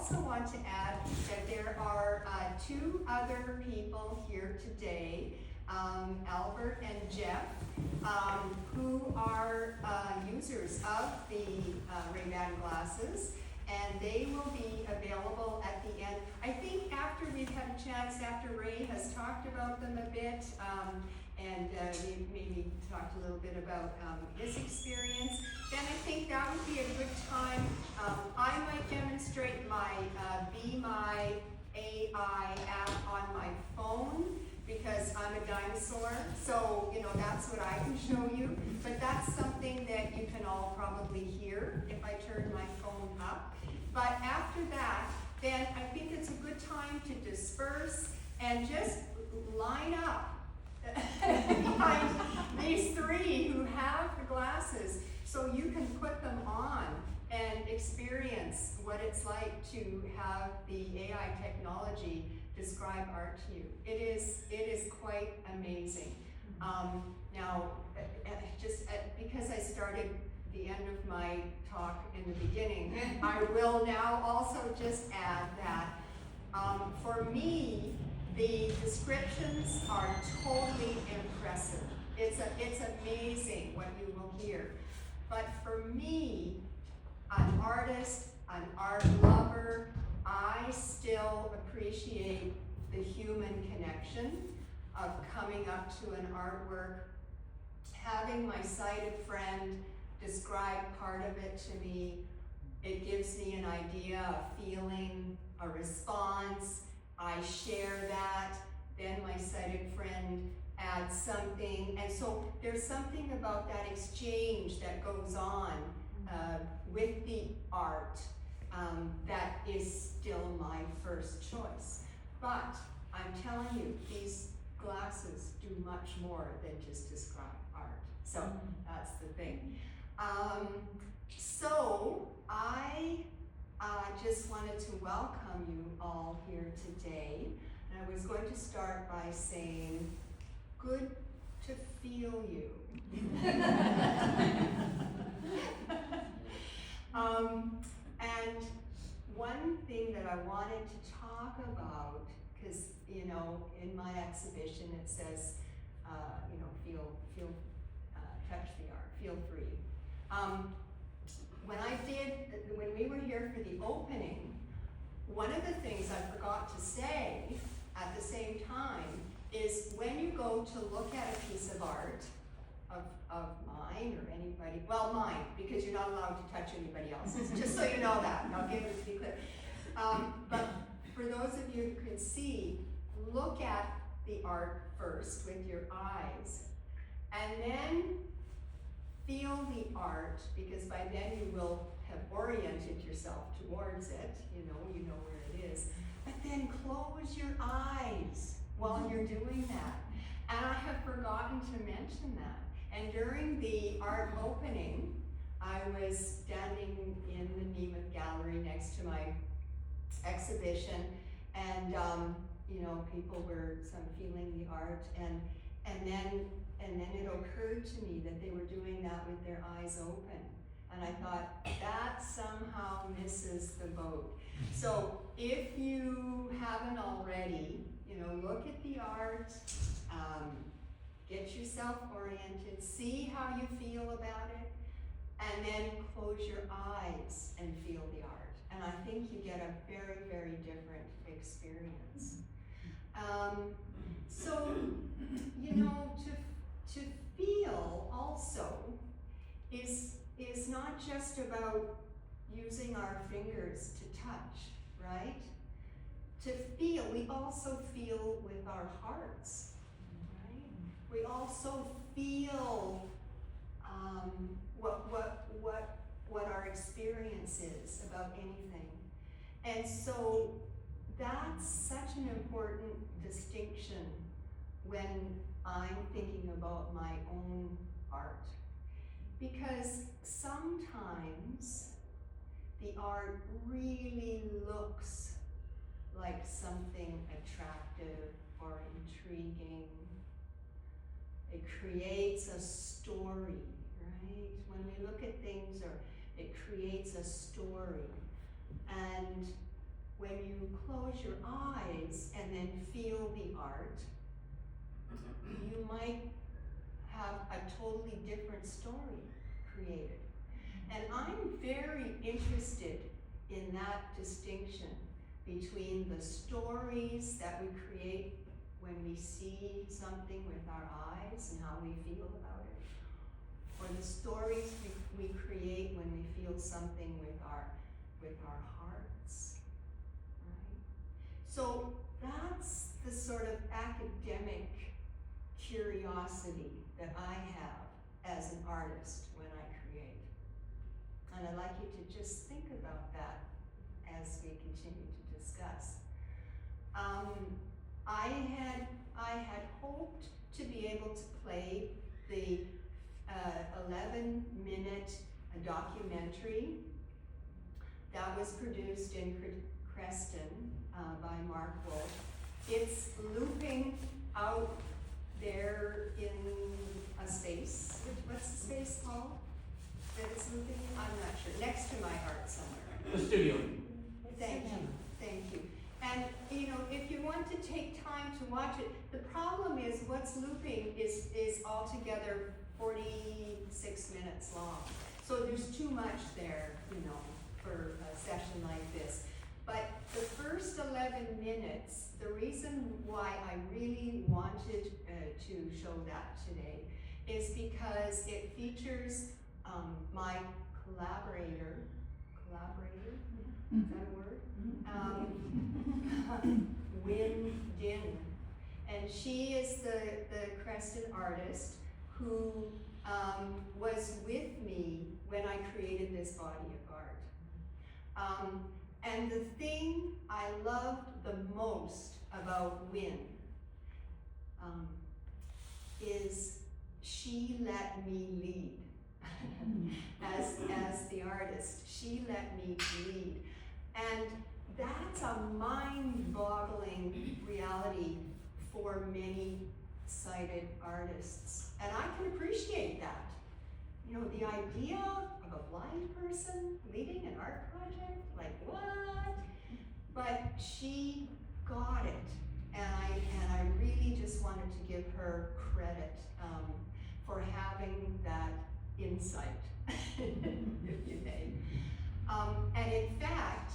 also want to add that there are two other people here today, Albert and Jeff, who are users of the Ray-Ban glasses, and they will be available at the end. I think after we've had a chance, after Ray has talked about them a bit, and we maybe talked a little bit about his experience, then I think that would be a good time. I might demonstrate my Be My AI app on my phone, because I'm a dinosaur, so you know that's what I can show you. But that's something that you can all probably hear if I turn my phone up. But after that, then I think it's a good time to disperse and just line up behind these three who have the glasses, so you can put them on and experience what it's like to have the AI technology describe art to you. It is quite amazing. Now, because I started the end of my talk in the beginning, I will now also just add that for me, the descriptions are totally impressive. It's amazing what you will hear. But for me, an artist, an art lover, I still appreciate the human connection of coming up to an artwork, having my sighted friend describe part of it to me. It gives me an idea, a feeling, a response. I share that, then my sighted friend adds something. And so there's something about that exchange that goes on with the art that is still my first choice. But I'm telling you, these glasses do much more than just describe art. So that's the thing. So I just wanted to welcome you all here today. And I was going to start by saying, good to feel you. And one thing that I wanted to talk about, because you know, in my exhibition it says, you know, touch the art, feel free. When we were here for the opening, one of the things I forgot to say at the same time is when you go to look at a piece of art, of mine or anybody, well mine, because you're not allowed to touch anybody else's, just so you know that, and I'll give it to be clear. But for those of you who can see, look at the art first with your eyes, and then feel the art, because by then you will have oriented yourself towards it, you know where it is. But then close your eyes while you're doing that. And I have forgotten to mention that. And during the art opening, I was standing in the Neiman Gallery next to my exhibition, and you know, people were feeling the art, and then it occurred to me that they were doing that with their eyes open. And I thought, that somehow misses the boat. So if you haven't already, you know, look at the art, get yourself oriented, see how you feel about it, and then close your eyes and feel the art. And I think you get a very, very different experience. So, you know, to feel also is not just about using our fingers to touch, right? To feel, we also feel with our hearts, right? We also feel what our experience is about anything. And so that's such an important distinction when I'm thinking about my own art. Because sometimes the art really looks like something attractive or intriguing. It creates a story, right? When we look at things, or it creates a story. And you close your eyes and then feel the art, you might have a totally different story created. And I'm very interested in that distinction between the stories that we create when we see something with our eyes and how we feel about it, or the stories we create when we feel something with our hearts, right? So that's the sort of academic curiosity that I have as an artist when I create. And I'd like you to just think about that as we continue to discuss. I had hoped to be able to play the 11-minute documentary that was produced in Creston by Mark Wolf. It's looping out there in a space. What's the space called that it's looping in? I'm not sure. Next to my art somewhere. The studio. Thank you. Thank you. And you know, if you want to take time to watch it, the problem is what's looping is altogether 46 minutes long. So there's too much there, you know, for a session like this. But the first 11 minutes, the reason why I really wanted to show that today is because it features my collaborator, is that a word? Win Din. And she is the Creston artist who was with me when I created this body of art. And the thing I loved the most about Win is she let me lead. as the artist, she let me lead. And that's a mind-boggling reality for many sighted artists. And I can appreciate that. You know, the idea of a blind person leading an art project, like what? But she got it. And I really just wanted to give her credit for having that insight, if you may. And in fact,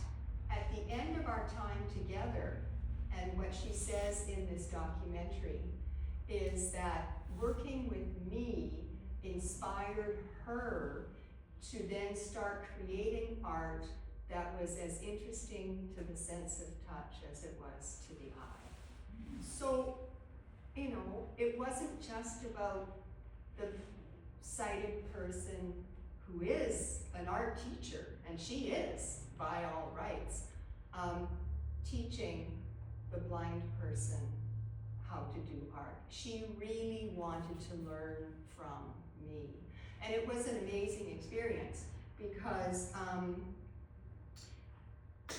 at the end of our time together, and what she says in this documentary is that working with me inspired her to then start creating art that was as interesting to the sense of touch as it was to the eye. So, you know, it wasn't just about the sighted person who is an art teacher, and she is, by all rights, teaching the blind person how to do art. She really wanted to learn from me. And it was an amazing experience because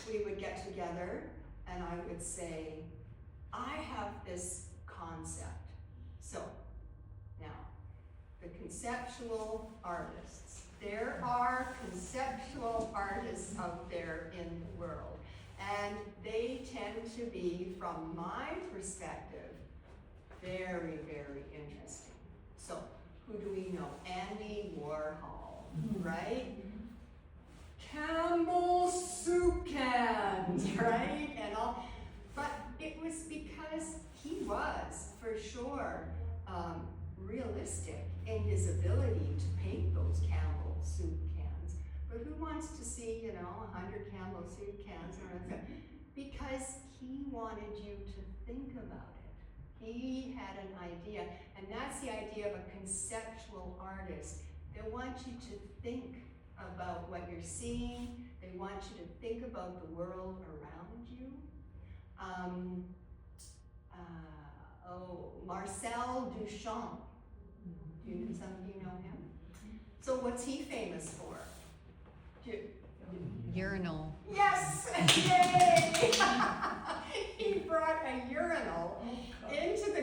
we would get together and I would say, I have this concept. So, now, the conceptual artists. There are conceptual artists out there in the world, and they tend to be, from my perspective, very, very interesting. So, who do we know? Andy Warhol, right? Campbell soup cans, right? And all, but it was because he was, for sure, realistic in his ability to paint those Campbell soup cans. But who wants to see, you know, 100 Campbell soup cans? Because he wanted you to think about it. He had an idea, and that's the idea of a conceptual artist. They want you to think about what you're seeing. They want you to think about the world around you. Marcel Duchamp. Some of you know him. So what's he famous for? Urinal. Yes! Yay! He brought a urinal into the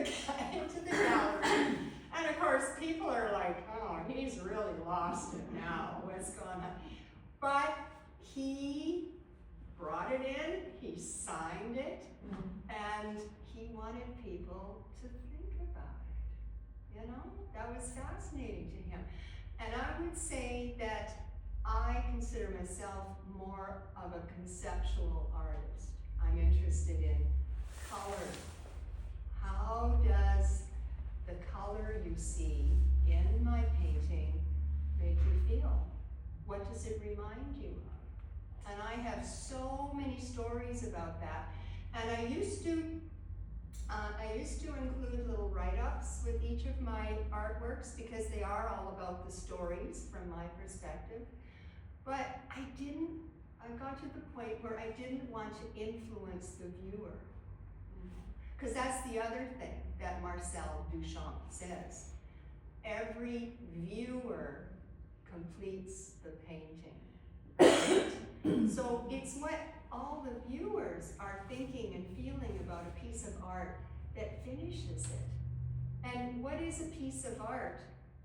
gallery. And of course, people are like, oh, he's really lost it now. What's going on? But he brought it in, he signed you know? That was fascinating to him. And I would say that I consider myself more of a conceptual artist. I'm interested in color. How does the color you see in my painting make you feel? What does it remind you of? And I have so many stories about that. And I used to include little write-ups with each of my artworks because they are all about the stories from my perspective. But I got to the point where I didn't want to influence the viewer. Because that's the other thing that Marcel Duchamp says. Every viewer completes the painting. Right? So it's what all the viewers are thinking and feeling about a piece of art that finishes it. And what is a piece of art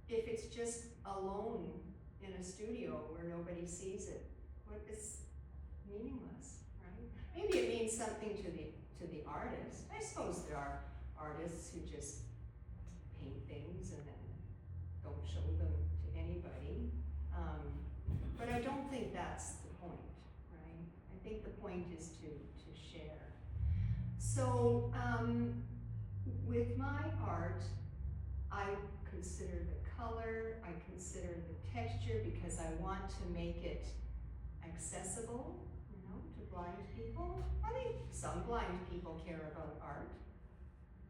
if it's just alone in a studio where nobody sees it? What is meaningless, right? Maybe it means something to the artist. I suppose there are artists who just paint things and then don't show them to anybody. But I don't think that's the point, right? I think the point is to share. So with my art, I consider the color, I consider the texture because I want to make it accessible, you know, to blind people. I think some blind people care about art.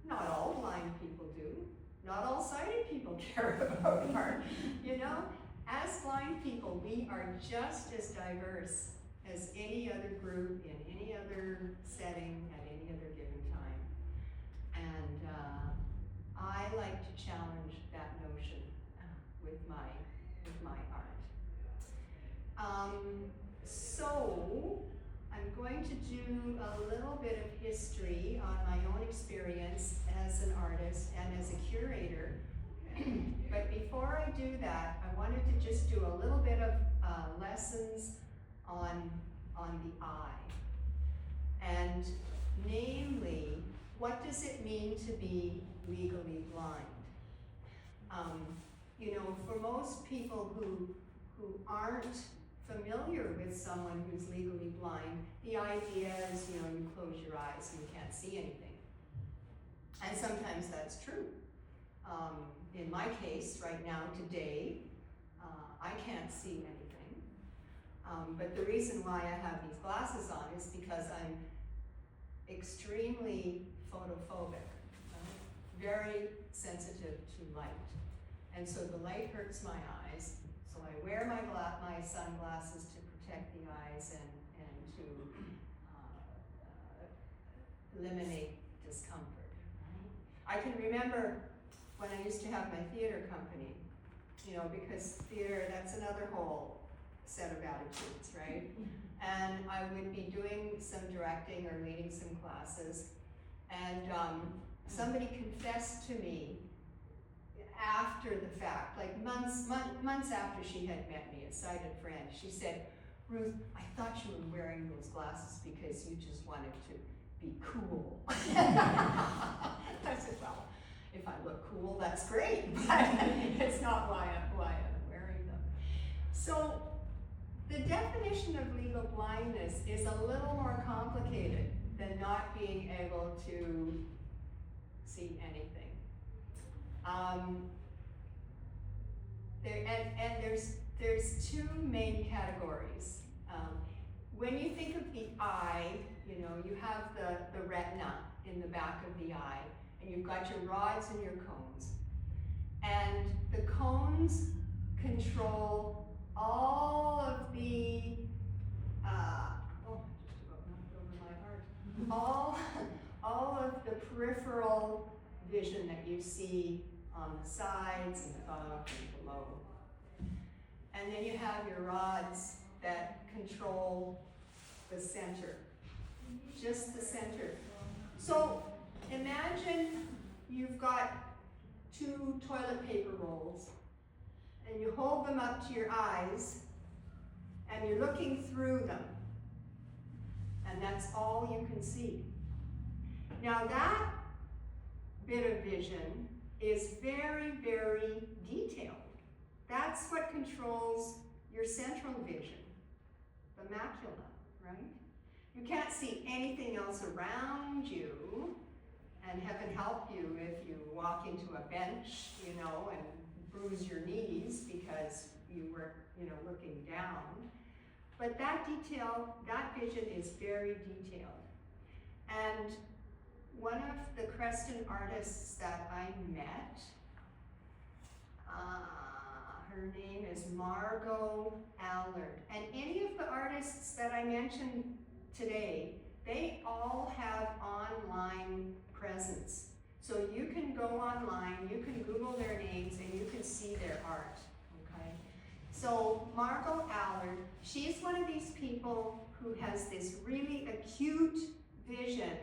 Not all blind people do. Not all sighted people care about art, you know? As blind people, we are just as diverse as any other group in any other setting at any other given time. And I like to challenge that notion with my art. So I'm going to do a little bit of history on my own experience as an artist and as a curator. But before I do that, I wanted to just do a little bit of lessons on the eye. And namely, what does it mean to be legally blind? You know, for most people who aren't familiar with someone who's legally blind, the idea is, you know, you close your eyes and you can't see anything. And sometimes that's true. In my case, right now, today, I can't see anything. But the reason why I have these glasses on is because I'm extremely photophobic, very sensitive to light. And so the light hurts my eyes, so I wear my sunglasses to protect the eyes and to eliminate discomfort. I can remember when I used to have my theater company, you know, because theater, that's another whole set of attitudes, right? And I would be doing some directing or leading some classes, and somebody confessed to me after the fact, like months after she had met me, a sighted friend. She said, "Ruth, I thought you were wearing those glasses because you just wanted to be cool." I said, "Well, if I look cool, that's great, but it's not why I'm wearing them." So the definition of legal blindness is a little more complicated than not being able to see anything. There's two main categories. When you think of the eye, you know, you have the retina in the back of the eye, and you've got your rods and your cones. And the cones control all of the, all of the peripheral vision that you see on the sides and above and below. And then you have your rods that control the center, just the center. So imagine you've got 2 toilet paper rolls and you hold them up to your eyes and you're looking through them, and that's all you can see. Now that bit of vision is very, very detailed. That's what controls your central vision, the macula, right? You can't see anything else around you, and heaven help you if you walk into a bench, you know, and bruise your knees because you were, you know, looking down. But that detail, that vision is very detailed. And one of the Creston artists that I met, her name is Margot Allard. And any of the artists that I mentioned today, they all have online presence. So you can go online, you can Google their names, and you can see their art, okay? So Margot Allard, she's one of these people who has this really acute vision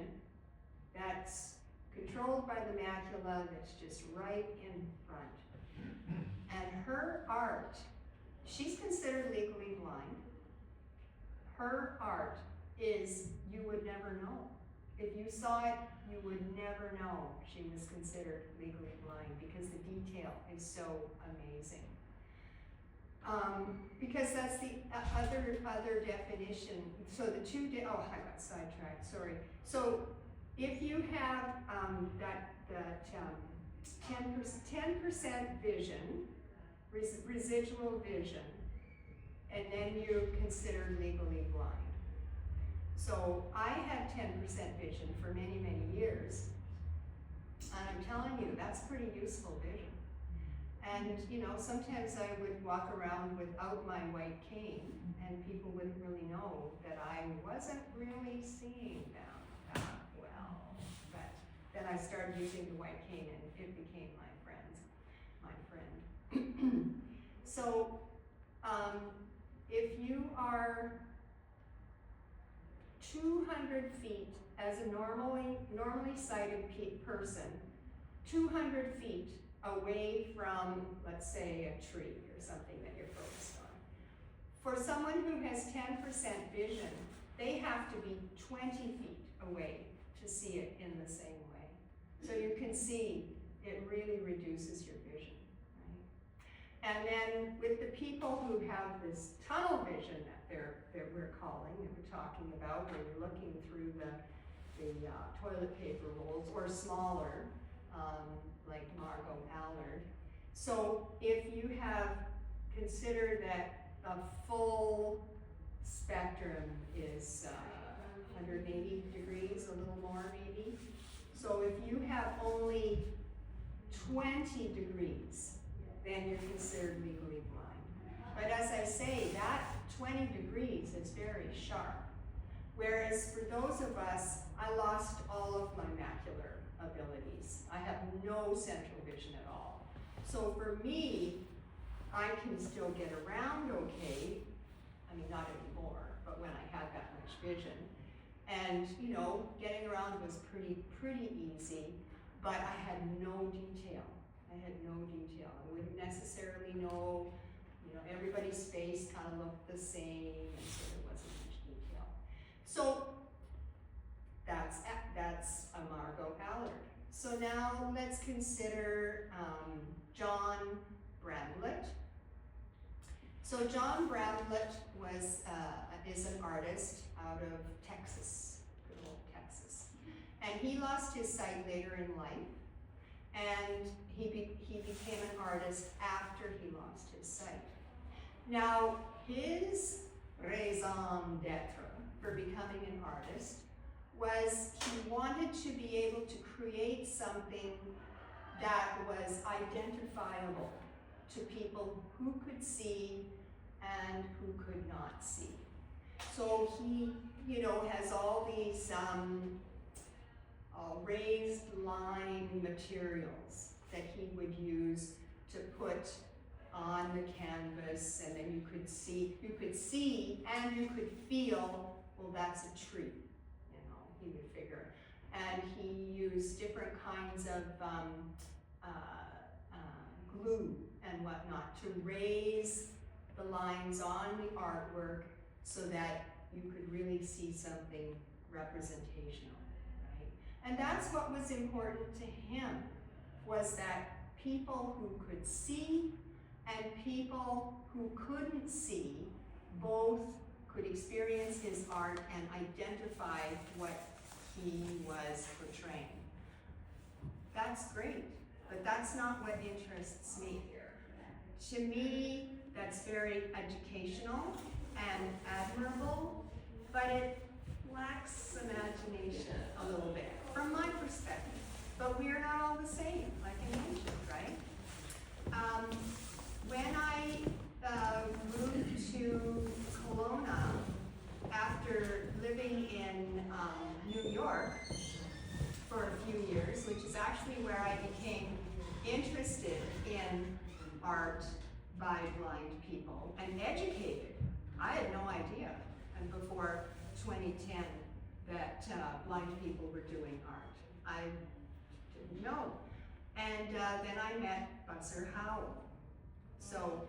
that's controlled by the macula, that's just right in front. And her art, she's considered legally blind. Her art is, you would never know. If you saw it, you would never know she was considered legally blind because the detail is so amazing. Because that's the other definition. So the two, oh, I got sidetracked, sorry. So if you have that 10% vision, residual vision, and then you're considered legally blind. So I had 10% vision for many, many years, and I'm telling you, that's pretty useful vision. And you know, sometimes I would walk around without my white cane, and people wouldn't really know that I wasn't really seeing them that well. But then I started using the white cane, and it became my friend. So, if you are 200 feet as a normally sighted person, 200 feet away from, let's say, a tree or something that you're focused on. For someone who has 10% vision, they have to be 20 feet away to see it in the same way. So you can see it really reduces your vision, right? And then with the people who have this tunnel vision that we're calling, that we're talking about, where you're looking through the toilet paper rolls or smaller, like Margot Allard. So if you have considered that a full spectrum is 180 degrees, a little more maybe. So if you have only 20 degrees, then you're considered legally blind. But as I say, that 20 degrees is very sharp. Whereas for those of us, I lost all of my macular abilities. I have no central vision at all. So for me, I can still get around okay. I mean, not anymore, but when I had that much vision. And, you know, getting around was pretty easy, but I had no detail. I had no detail. I wouldn't necessarily know, you know, everybody's face kind of looked the same, and so there wasn't much detail. So that's a Margot Allard. So now let's consider John Bramlett. So John Bramlett is an artist out of Texas, good old Texas. And he lost his sight later in life, and he became an artist after he lost his sight. Now, his raison d'etre for becoming an artist was he wanted to be able to create something that was identifiable to people who could see and who could not see. So he, you know, has all these raised line materials that he would use to put on the canvas, and then you could see and you could feel, well, that's a tree, you know, he would figure. And he used different kinds of glue and whatnot to raise the lines on the artwork so that you could really see something representational, right? And that's what was important to him, was that people who could see and people who couldn't see both could experience his art and identify what he was portraying. That's great, but that's not what interests me. To me, that's very educational and admirable, but it lacks imagination a little bit, from my perspective. But we are not all the same, like I mentioned, right? When I moved to Kelowna after living in New York for a few years, which is actually where I became interested in art by blind people and educated. I had no idea, and before 2010, that blind people were doing art. I didn't know. And then I met Busser Howell. So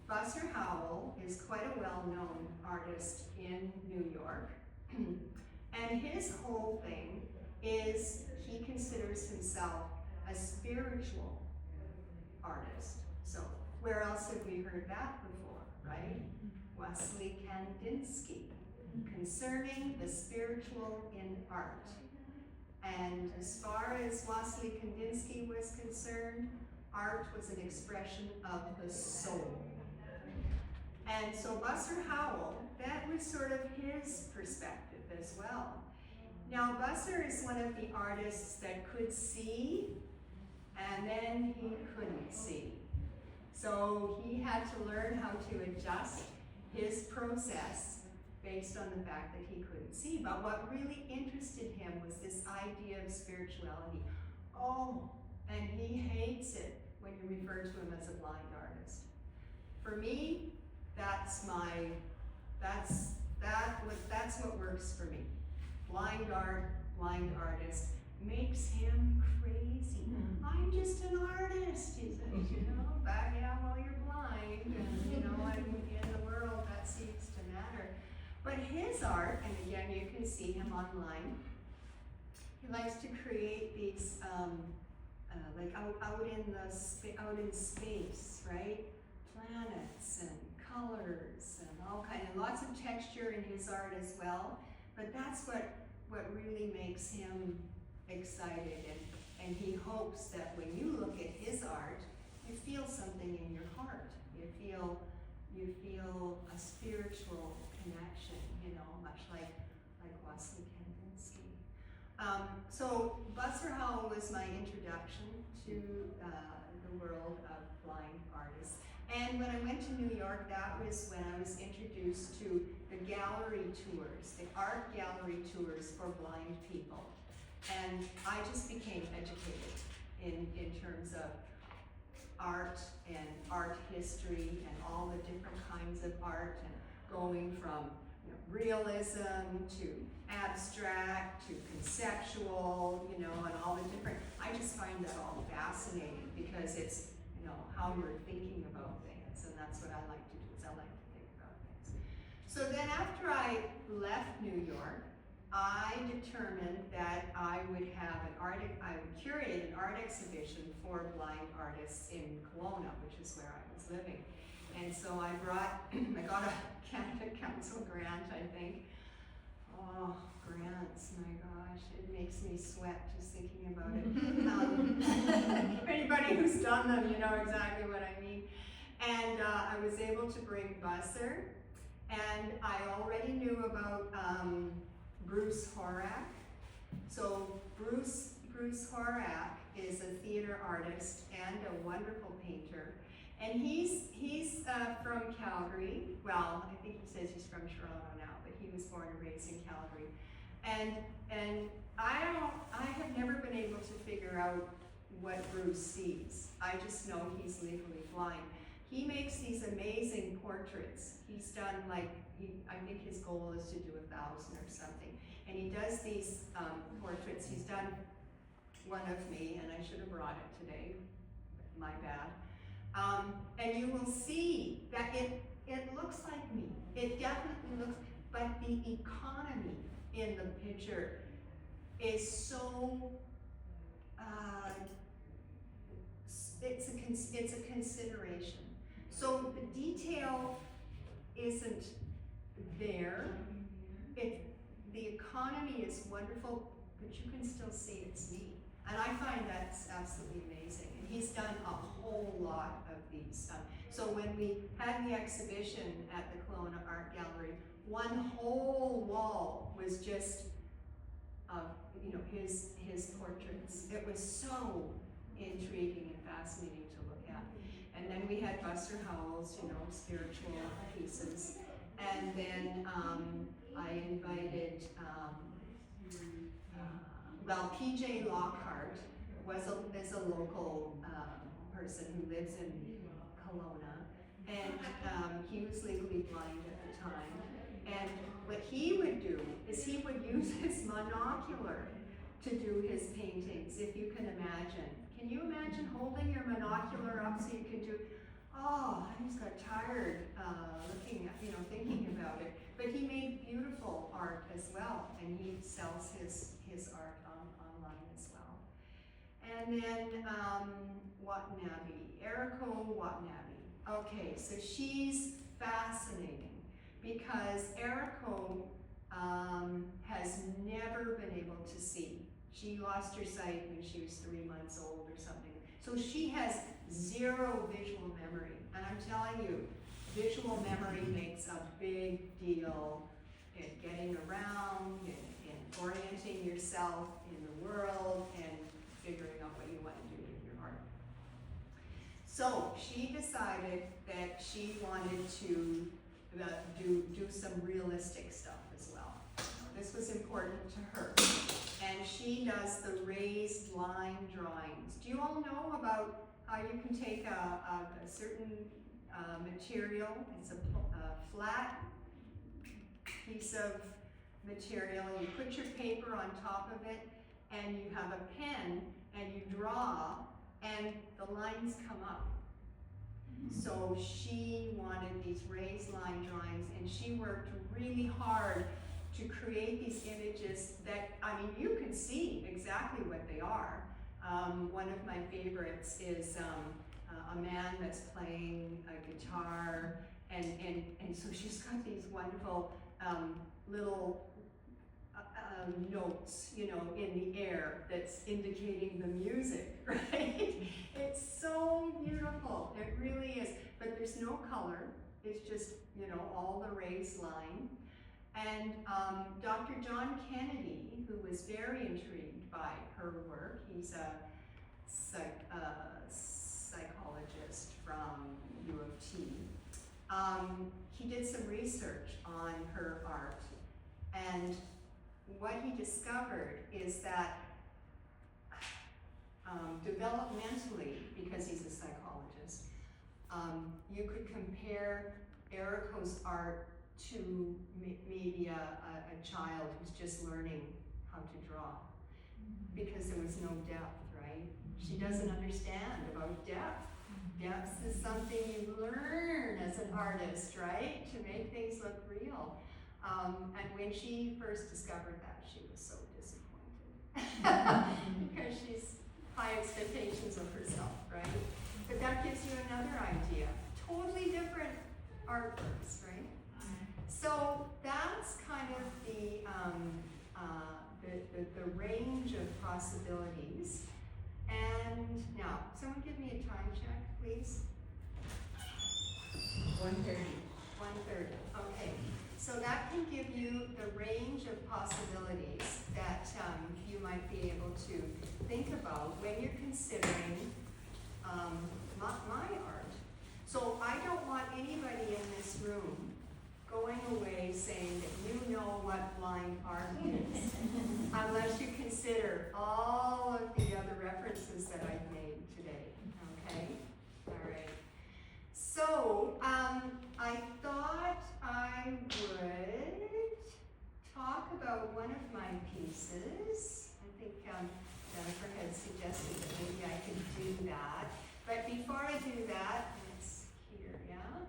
Busser Howell is quite a well-known artist in New York. And his whole thing is he considers himself a spiritual artist. So where else have we heard that before, right? Wassily Kandinsky, concerning the spiritual in art. And as far as Wassily Kandinsky was concerned, art was an expression of the soul. And so Busser Howell, that was sort of his perspective as well. Now Busser is one of the artists that could see, and then he couldn't see. So he had to learn how to adjust his process based on the fact that he couldn't see. But what really interested him was this idea of spirituality. Oh, and he hates it when you refer to him as a blind artist. For me, that's what works for me. Blind art, blind artist, makes him crazy. I'm just an artist, he says, you know, well, you're blind, and you know, and in the world that seems to matter. But his art, and again, you can see him online, he likes to create these, like out in space, right? Planets and colors and all kind of lots of texture in his art as well. But that's what really makes him excited, and he hopes that when you look at his art, you feel something in your heart. You feel a spiritual connection, you know, much like Wassily Kandinsky. So Busser Howell was my introduction to the world of blind artists. And when I went to New York, that was when I was introduced to the gallery tours, the art gallery tours for blind people. And I just became educated in terms of art and art history and all the different kinds of art, and going from realism to abstract to conceptual, you know, and all the different, I just find that all fascinating because it's, you know, how we're thinking about things, and that's what I like to do, is I like to think about things. So then after I left New York, I determined that I would curate an art exhibition for blind artists in Kelowna, which is where I was living. And so I got a Canada Council grant, I think. Oh, grants, my gosh, it makes me sweat just thinking about it. Anybody who's done them, you know exactly what I mean. And I was able to bring Busser, and I already knew about Bruce Horak. So Bruce Horak is a theater artist and a wonderful painter. And he's from Calgary. Well, I think he says he's from Toronto now, but he was born and raised in Calgary. And I have never been able to figure out what Bruce sees. I just know he's legally blind. He makes these amazing portraits. He's done I think his goal is to do 1,000 or something. And he does these portraits. He's done one of me, and I should have brought it today, my bad. And you will see that it looks like me. It definitely looks, but the economy in the picture is so it's a consideration. So the detail isn't there. The economy is wonderful, but you can still see it's neat. And I find that's absolutely amazing. And he's done a whole lot of these. So when we had the exhibition at the Kelowna Art Gallery, one whole wall was just, his portraits. It was so intriguing and fascinating to look at. And then we had Buster Howell's, spiritual pieces. And then I invited, PJ Lockhart is a local person who lives in Kelowna, and he was legally blind at the time. And what he would do is he would use his monocular to do his paintings, if you can imagine. Can you imagine holding your monocular up so you could do, I just got tired looking at, thinking about it. But he made beautiful art as well, and he sells his art online as well. And then Watanabe, Eriko Watanabe. Okay, so she's fascinating because Eriko has never been able to see. She lost her sight when she was 3 months old or something. So she has zero visual memory. And I'm telling you, visual memory makes a big deal in getting around, in orienting yourself in the world, and figuring out what you want to do with your art. So she decided that she wanted to do some realistic stuff as well. This was important to her. And she does the raised line drawings. Do you all know about how you can take a certain material? It's a flat piece of material. You put your paper on top of it, and you have a pen, and you draw, and the lines come up. So she wanted these raised line drawings, and she worked really hard to create these images that, you can see exactly what they are. One of my favorites is a man that's playing a guitar, and so she's got these wonderful little notes, in the air that's indicating the music, right? It's so beautiful, it really is. But there's no color, it's just, all the raised line. And Dr. John Kennedy, who was very intrigued by her work, he's a psychologist from U of T. He did some research on her art, and what he discovered is that developmentally, because he's a psychologist, you could compare Eriko's art to maybe a child who's just learning how to draw, because there was no depth, right? She doesn't understand about depth. Depth is something you learn as an artist, right? To make things look real. And when she first discovered that, she was so disappointed because she's high expectations of herself, right? But that gives you another idea. Totally different artworks, right? So that's kind of the range of possibilities. And now, someone give me a time check, please. 1:30. 1:30. Okay. So that can give you the range of possibilities that you might be able to think about when you're considering my art. So I don't want anybody in this room going away saying that you know what blind art is, unless you consider all of the other references that I've made today, okay? All right. So I thought I would talk about one of my pieces. I think Jennifer had suggested that maybe I could do that. But before I do that, it's here, yeah?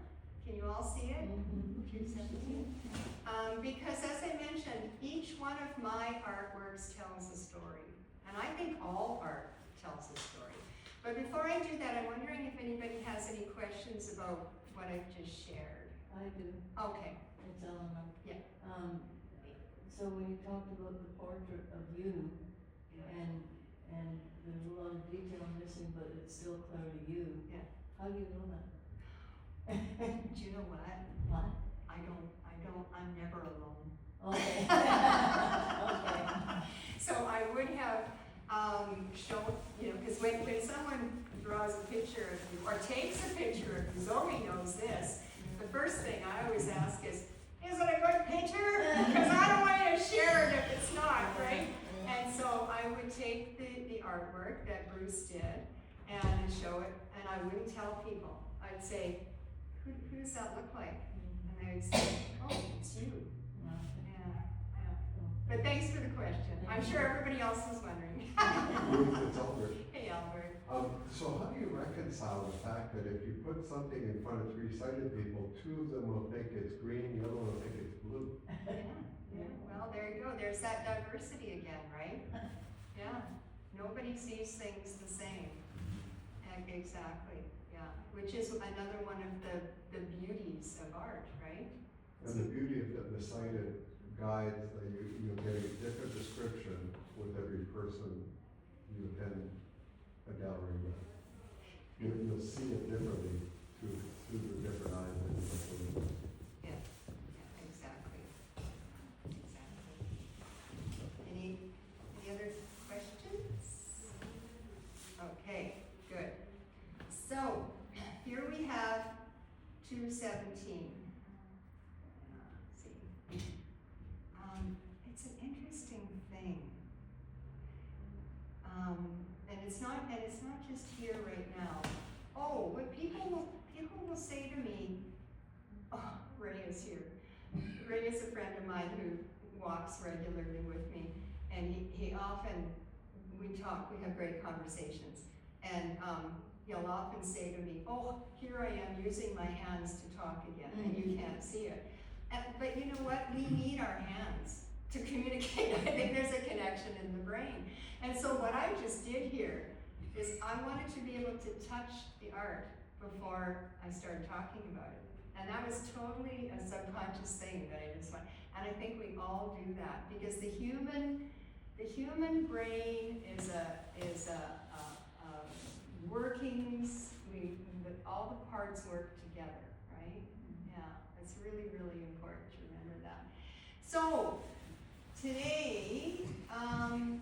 Can you all see it? 217. Because as I mentioned, each one of my artworks tells a story. And I think all art tells a story. But before I do that, I'm wondering if anybody has any questions about what I've just shared. I do. Okay. It's Eleanor. Yeah. So when you talked about the portrait of you, and there's a lot of detail missing, but it's still clearly you. Yeah. How do you know that? Do you know what? What? I'm never alone. Okay. Okay. So I would have shown, because when someone draws a picture of you or takes a picture of you, Zoe knows this. The first thing I always ask is it a good picture? Because I don't want you to share it if it's not, right? And so I would take the artwork that Bruce did and show it, and I wouldn't tell people. I'd say, who does that look like? And they would say, oh, it's you. Yeah. But thanks for the question. I'm sure everybody else is wondering. It's Albert. Hey, Albert. So how do you reconcile the fact that if you put something in front of three sighted people, two of them will think it's green, the other one will think it's blue? Yeah. Well, there you go. There's that diversity again, right? Yeah. Nobody sees things the same. Exactly. Yeah. Which is another one of the beauties of art, right? And the beauty of the sighted guides, you get a different description with every person you attend a gallery with. You'll see it differently through the different eyes that you look at. Yeah, exactly. Any other questions? Okay, good. So, here we have 217. Let's see. It's an interesting thing. And it's not just here right now. Oh, what people will say to me, oh, Ray is here. Ray is a friend of mine who walks regularly with me, and he often, we talk, we have great conversations, and he'll often say to me, oh, here I am using my hands to talk again, and you can't see it. But you know what? We need our hands to communicate. I think there's a connection in the brain. And so what I just did here is I wanted to be able to touch the art before I started talking about it. And that was totally a subconscious thing that I just went, and I think we all do that because the human brain is a workings, all the parts work together, right? Yeah, it's really, really important to remember that. So, today, I'm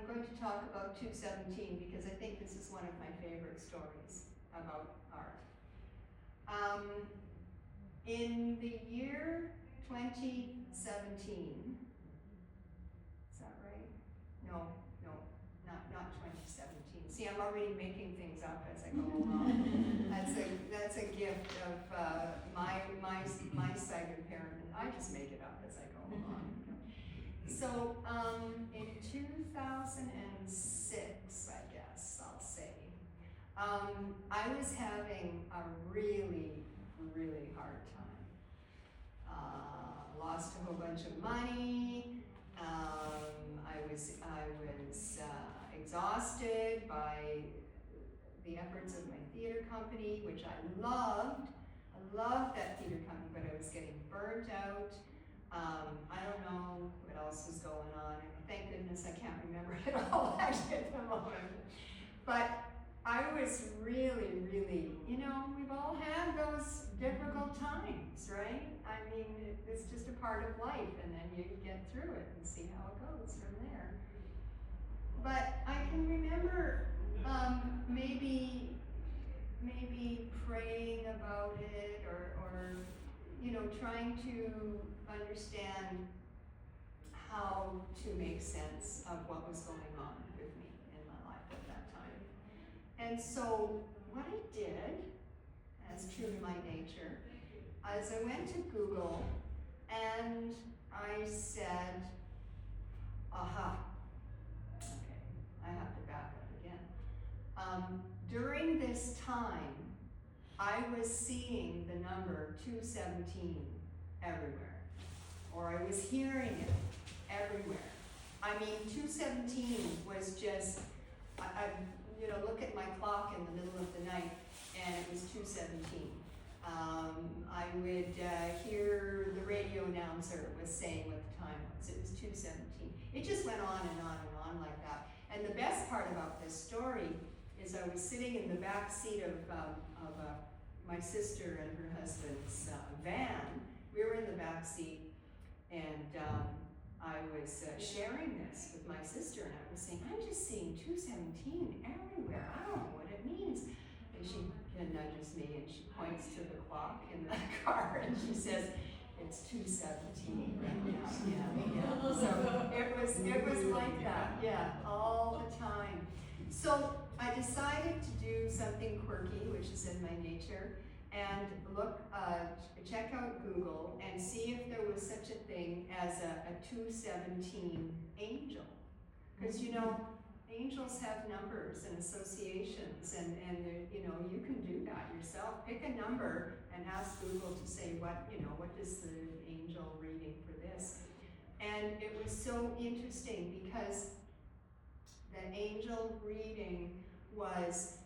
going to talk about 217 because I think this is one of my favorite stories about art. In the year 2017, is that right? No, not 2017. See, I'm already making things up as I go along. That's a gift of my sight impairment. I just make it up as I go along. So, in 2006, I guess I'll say, I was having a really, really hard time. Lost a whole bunch of money. I was exhausted by the efforts of my theater company, which I loved. I loved that theater company, but I was getting burnt out. I don't know what else was going on. Thank goodness I can't remember it all actually at the moment. But I was really, really, we've all had those difficult times, right? I mean, it's just a part of life, and then you get through it and see how it goes from there. But I can remember maybe praying about it or trying to understand how to make sense of what was going on with me in my life at that time. And so what I did, as true to my nature, is I went to Google and I said, aha, okay, I have to back up again. During this time, I was seeing the number 217 everywhere, or I was hearing it everywhere. I mean, 217 was just you know, look at my clock in the middle of the night and it was 2:17. I would hear the radio announcer was saying what the time was. It was 2:17. It just went on and on and on like that. And the best part about this story is I was sitting in the back seat of my sister and her husband's van. We were in the back seat, and I was sharing this with my sister, and I was saying, I'm just seeing 2:17 everywhere. I don't know what it means. And she nudges me, and she points to the clock in the car, and she says, it's 2:17. Yeah. So it was like that, yeah, all the time. So I decided to do something quirky, which is in my nature, and check out Google and see if there was such a thing as a 2:17 angel. Because you know, angels have numbers and associations, and you know, you can do that yourself. Pick a number and ask Google to say what is the angel reading for this. And it was so interesting because the angel reading was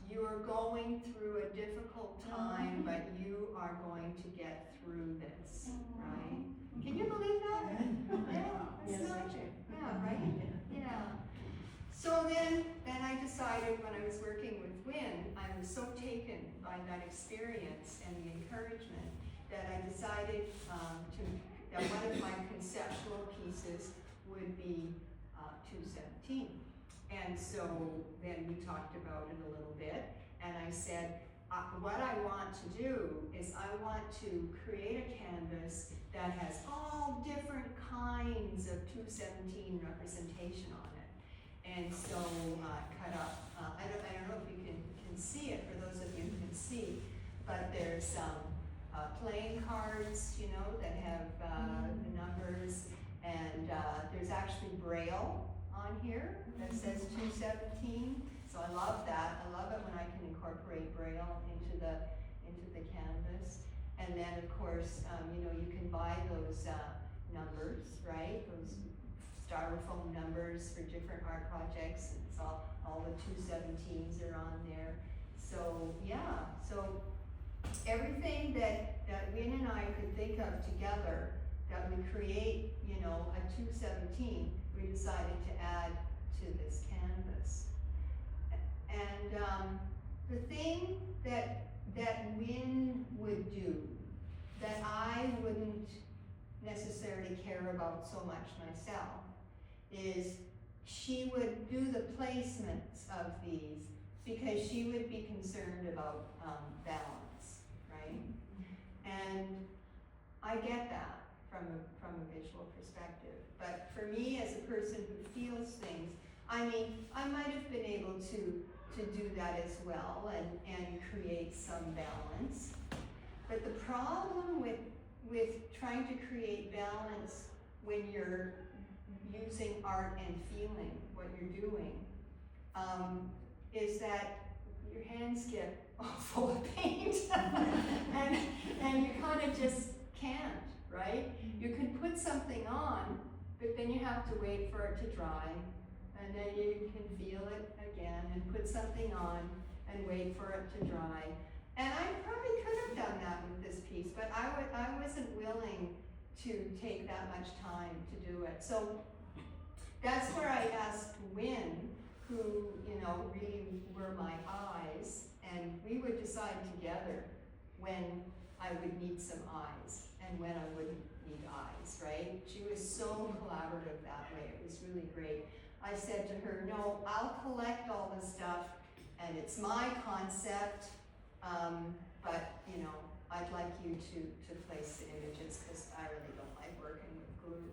you're going through a difficult time, but you are going to get through this, right? Can you believe that? Yeah, it's magic. Yeah, right? Yeah. So then I decided when I was working with Wynn, I was so taken by that experience and the encouragement that I decided that one of my conceptual pieces would be 2:17. And so then we talked about it a little bit, and I said, what I want to do is I want to create a canvas that has all different kinds of 2:17 representation on it. And so cut up, I don't know if you can see it, for those of you who can see, but there's playing cards, you know, that have the numbers, and there's actually Braille on here that says 2:17. So I love that. I love it when I can incorporate Braille into the canvas. And then of course, you know, you can buy those numbers, right? Those styrofoam numbers for different art projects. And it's all the 2:17s are on there. So yeah, so everything that Wynn and I could think of together that would create, you know, a 2:17, we decided to add to this canvas. And the thing that Wynn would do that I wouldn't necessarily care about so much myself is she would do the placements of these because she would be concerned about balance, right? And I get that from a visual perspective. But for me, as a person who feels things, I mean, I might have been able to do that as well and create some balance. But the problem with trying to create balance when you're using art and feeling what you're doing is that your hands get all full of paint and you kind of just can't, right? You can put something on, but then you have to wait for it to dry, and then you can feel it again and put something on and wait for it to dry. And I probably could have done that with this piece, but I wasn't willing to take that much time to do it. So that's where I asked Wynn, who, you know, really were my eyes, and we would decide together when I would need some eyes and when I wouldn't need eyes, right? She was so collaborative that way. It was really great. I said to her, no, I'll collect all the stuff, and it's my concept, but, you know, I'd like you to place the images because I really don't like working with glue.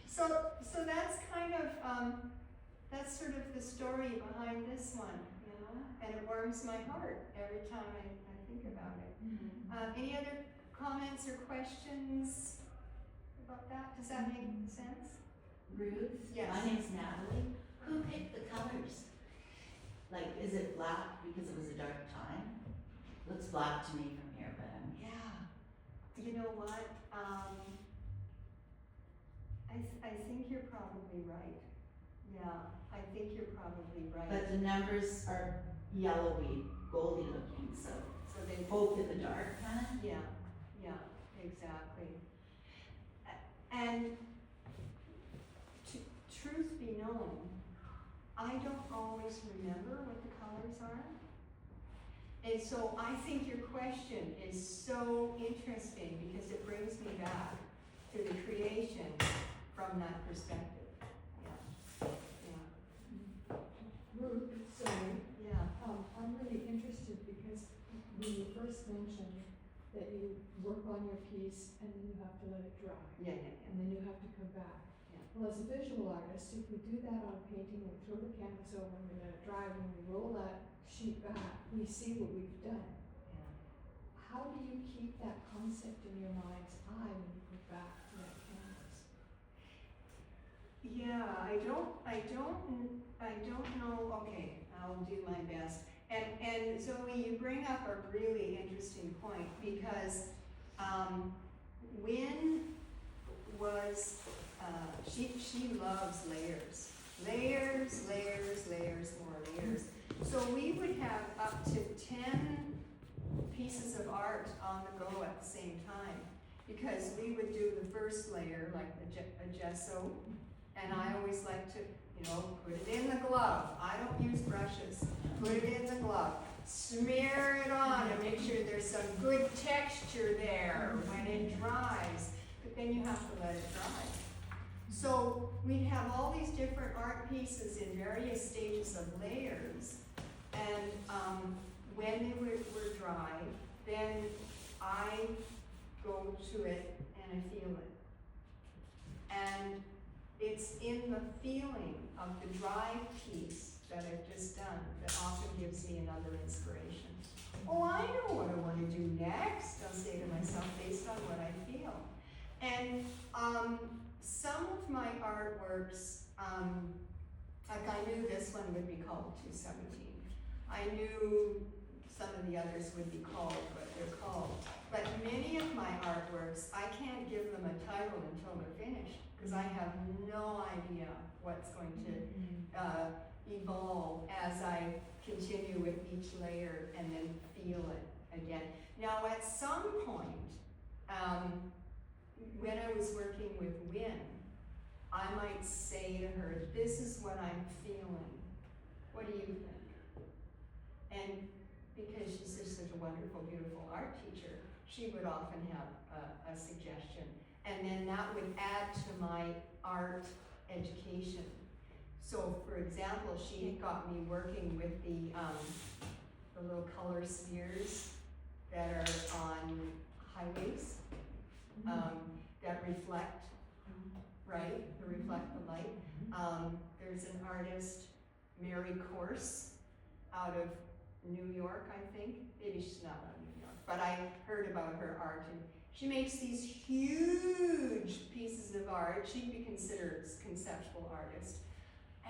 So that's kind of, that's sort of the story behind this one, you know, and it warms my heart every time I think about it. Any other comments or questions about that? Does that make sense? Ruth? Yes. My name's Natalie. Who picked the colors? Like, is it black because it was a dark time? Looks black to me from here, but Yeah. You know what? I think you're probably right. Yeah, I think you're probably right. But the numbers are yellowy, goldy looking, so So they, hope in the dark kind of. yeah, yeah, exactly. And truth be known, I don't always remember what the colors are. And so I think your question is so interesting because it brings me back to the creation from that perspective. Yeah, yeah, Ruth, sorry, yeah. I'm really interested because when you first mentioned that you work on your piece and then you have to let it dry, Yeah, yeah, yeah. and then you have to come back. Yeah. Well, as a visual artist, if we do that on a painting, we throw the canvas over and we let it dry, when we roll that sheet back, we see what we've done. Yeah. How do you keep that concept in your mind's eye when you go back to that canvas? Yeah, I don't know, okay, I'll do my best. And Zoe, you bring up a really interesting point because, Wynn was, she loves layers. Layers, layers, layers, more layers. So we would have up to 10 pieces of art on the go at the same time because we would do the first layer, like a gesso, and I always like to, put it in the glove. I don't use brushes. Put it in the glove. Smear it on and make sure there's some good texture there when it dries. But then you have to let it dry. So we'd have all these different art pieces in various stages of layers, and when they were dry, then I go to it and I feel it. And it's in the feeling of the dry piece that I've just done that often gives me another inspiration. Oh, I know what I want to do next, I'll say to myself based on what I feel. And some of my artworks, like I knew this one would be called 217. I knew some of the others would be called what they're called. But many of my artworks, I can't give them a title until they're finished because I have no idea what's going to evolve as I continue with each layer and then feel it again. Now at some point, when I was working with Wynn, I might say to her, this is what I'm feeling. What do you think? And because she's just such a wonderful, beautiful art teacher, she would often have a suggestion. And then that would add to my art education. So for example, she got me working with the little color spheres that are on highways, that reflect, right? That reflect the light. There's an artist, Mary Corse, out of New York, I think. Maybe she's not out of New York, but I heard about her art, and she makes these huge pieces of art. She'd be considered a conceptual artist.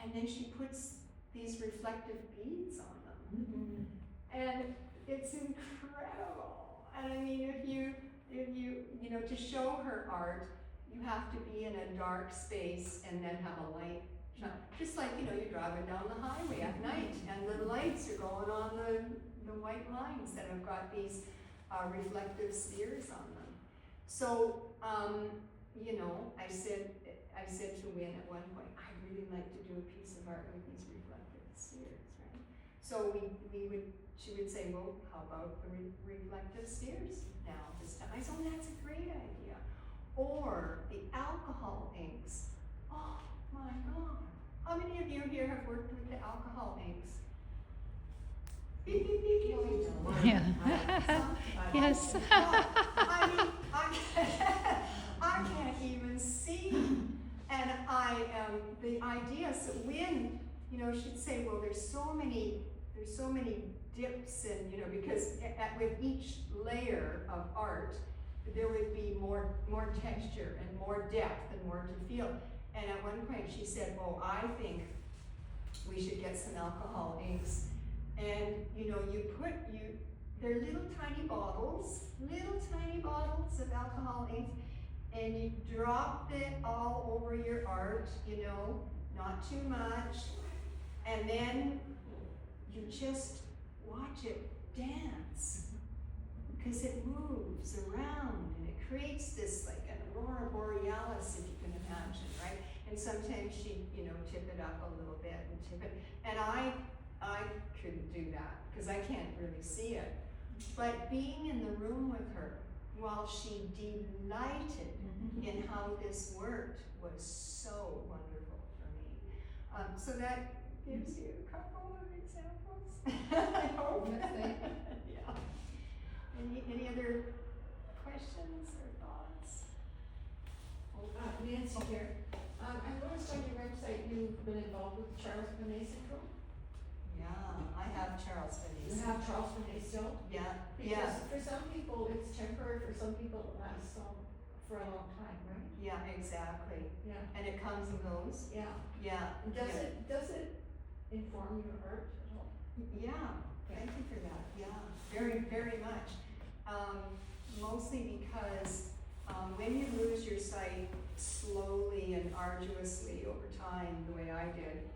And then she puts these reflective beads on them. And it's incredible. And I mean, if you, to show her art, you have to be in a dark space and then have a light shine. Just like, you're driving down the highway at night and the lights are going on the white lines that have got these reflective spheres on them. So, I said to Wynn at one point, I'd really like to do a piece of art with these reflective spheres, right? So she would say, well, how about the reflective spheres now this time? I said, oh, that's a great idea. Or the alcohol inks. Oh my God. How many of you here have worked with the alcohol inks? Beep, beep, beep, beep, beep. Yeah. Yes. I mean, I can't even see. And the idea, so when, she'd say, well, there's so many dips and, because with each layer of art, there would be more texture and more depth and more to feel. And at one point she said, oh, I think we should get some alcohol inks. And, they're little tiny bottles of alcohol ink, and you drop it all over your art, not too much, and then you just watch it dance, because it moves around and it creates this like an aurora borealis, if you can imagine, right? And sometimes she, tip it up a little bit and tip it, and I couldn't do that because I can't really see it. But being in the room with her while she delighted in how this worked was so wonderful for me. So that gives you a couple of examples. I hope. Yes, thank you. Yeah. Any other questions or thoughts? Nancy here. I noticed on your website you've been involved with Charles Bonnet syndrome. Yeah, I have Charles You Bonnet. have Charles Bonnet still? Yeah, Because for some people it's temporary, for some people it lasts for a long time, right? yeah, exactly. Yeah. And it comes and goes. Yeah. Yeah. And does it inform your art at all? Yeah, thank you for that. Yeah, very, very much. Mostly because when you lose your sight slowly and arduously over time, the way I did,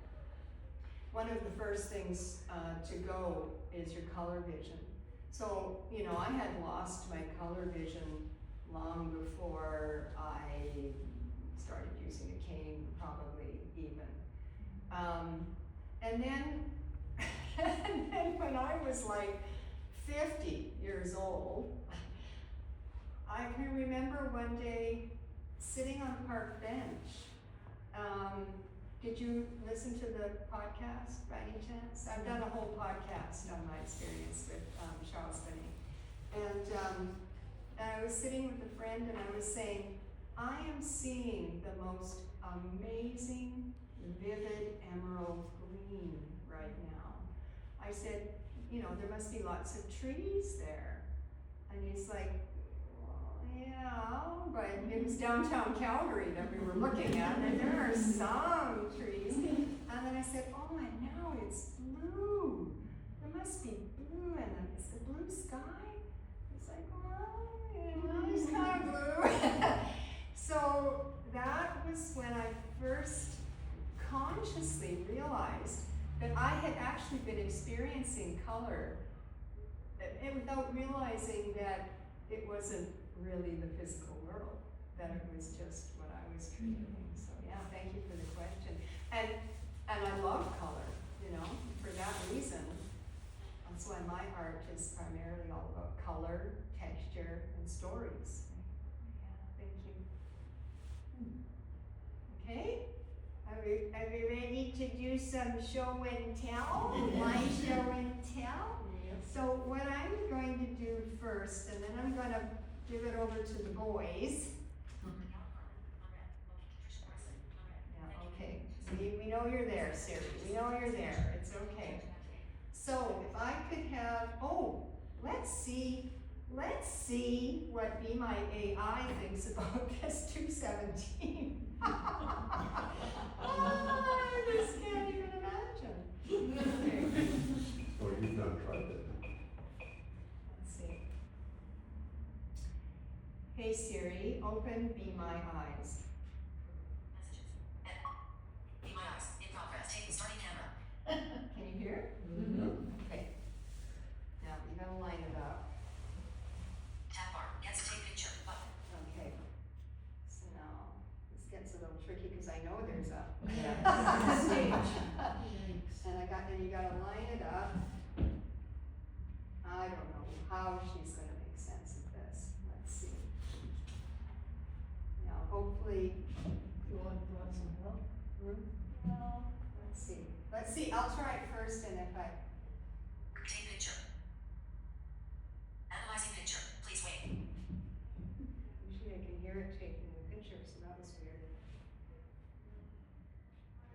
one of the first things to go is your color vision. So, I had lost my color vision long before I started using a cane, probably even. And then when I was like 50 years old, I can remember one day sitting on a park bench. Did you listen to the podcast by any chance? I've done a whole podcast on my experience with Charles Bonnet. And I was sitting with a friend and I was saying, I am seeing the most amazing, vivid emerald green right now. I said, there must be lots of trees there. And he's like, well, yeah, but it was downtown Calgary that we were looking at, and there are some trees. And then I said, oh, and now it's blue. There must be blue, and then it's the blue sky. It's like, well, it's kind of blue. So that was when I first consciously realized that I had actually been experiencing color without realizing that it wasn't really the physical world, that it was just what I was creating. So yeah, thank you for the question. And I love color, for that reason. That's why my art is primarily all about color, texture, and stories. Yeah, thank you. Okay? Are we ready to do some show and tell? My show and tell? So what I'm going to do first, and then I'm going to give it over to the boys. Yeah, okay. We know you're there, Siri. We know you're there. It's okay. So if I could have, let's see what Be My AI thinks about this 217. I just can't even imagine. Okay. Or you've not tried that. Let's see. Hey Siri, open Be My Eyes. Be My Eyes, in progress, starting camera. Can you hear? Mm-hmm. Okay. Now you gotta line it up. Tab bar, gets take picture, button. Okay. So now this gets a little tricky because I know there's a Stage. and you gotta line it up. I don't know how she's gonna make sense of this. Let's see. Now hopefully, You want some help? well, let's see, I'll try it first, and if I, Take picture. Analyzing picture, please wait. usually I can hear it taking the picture, so that was weird.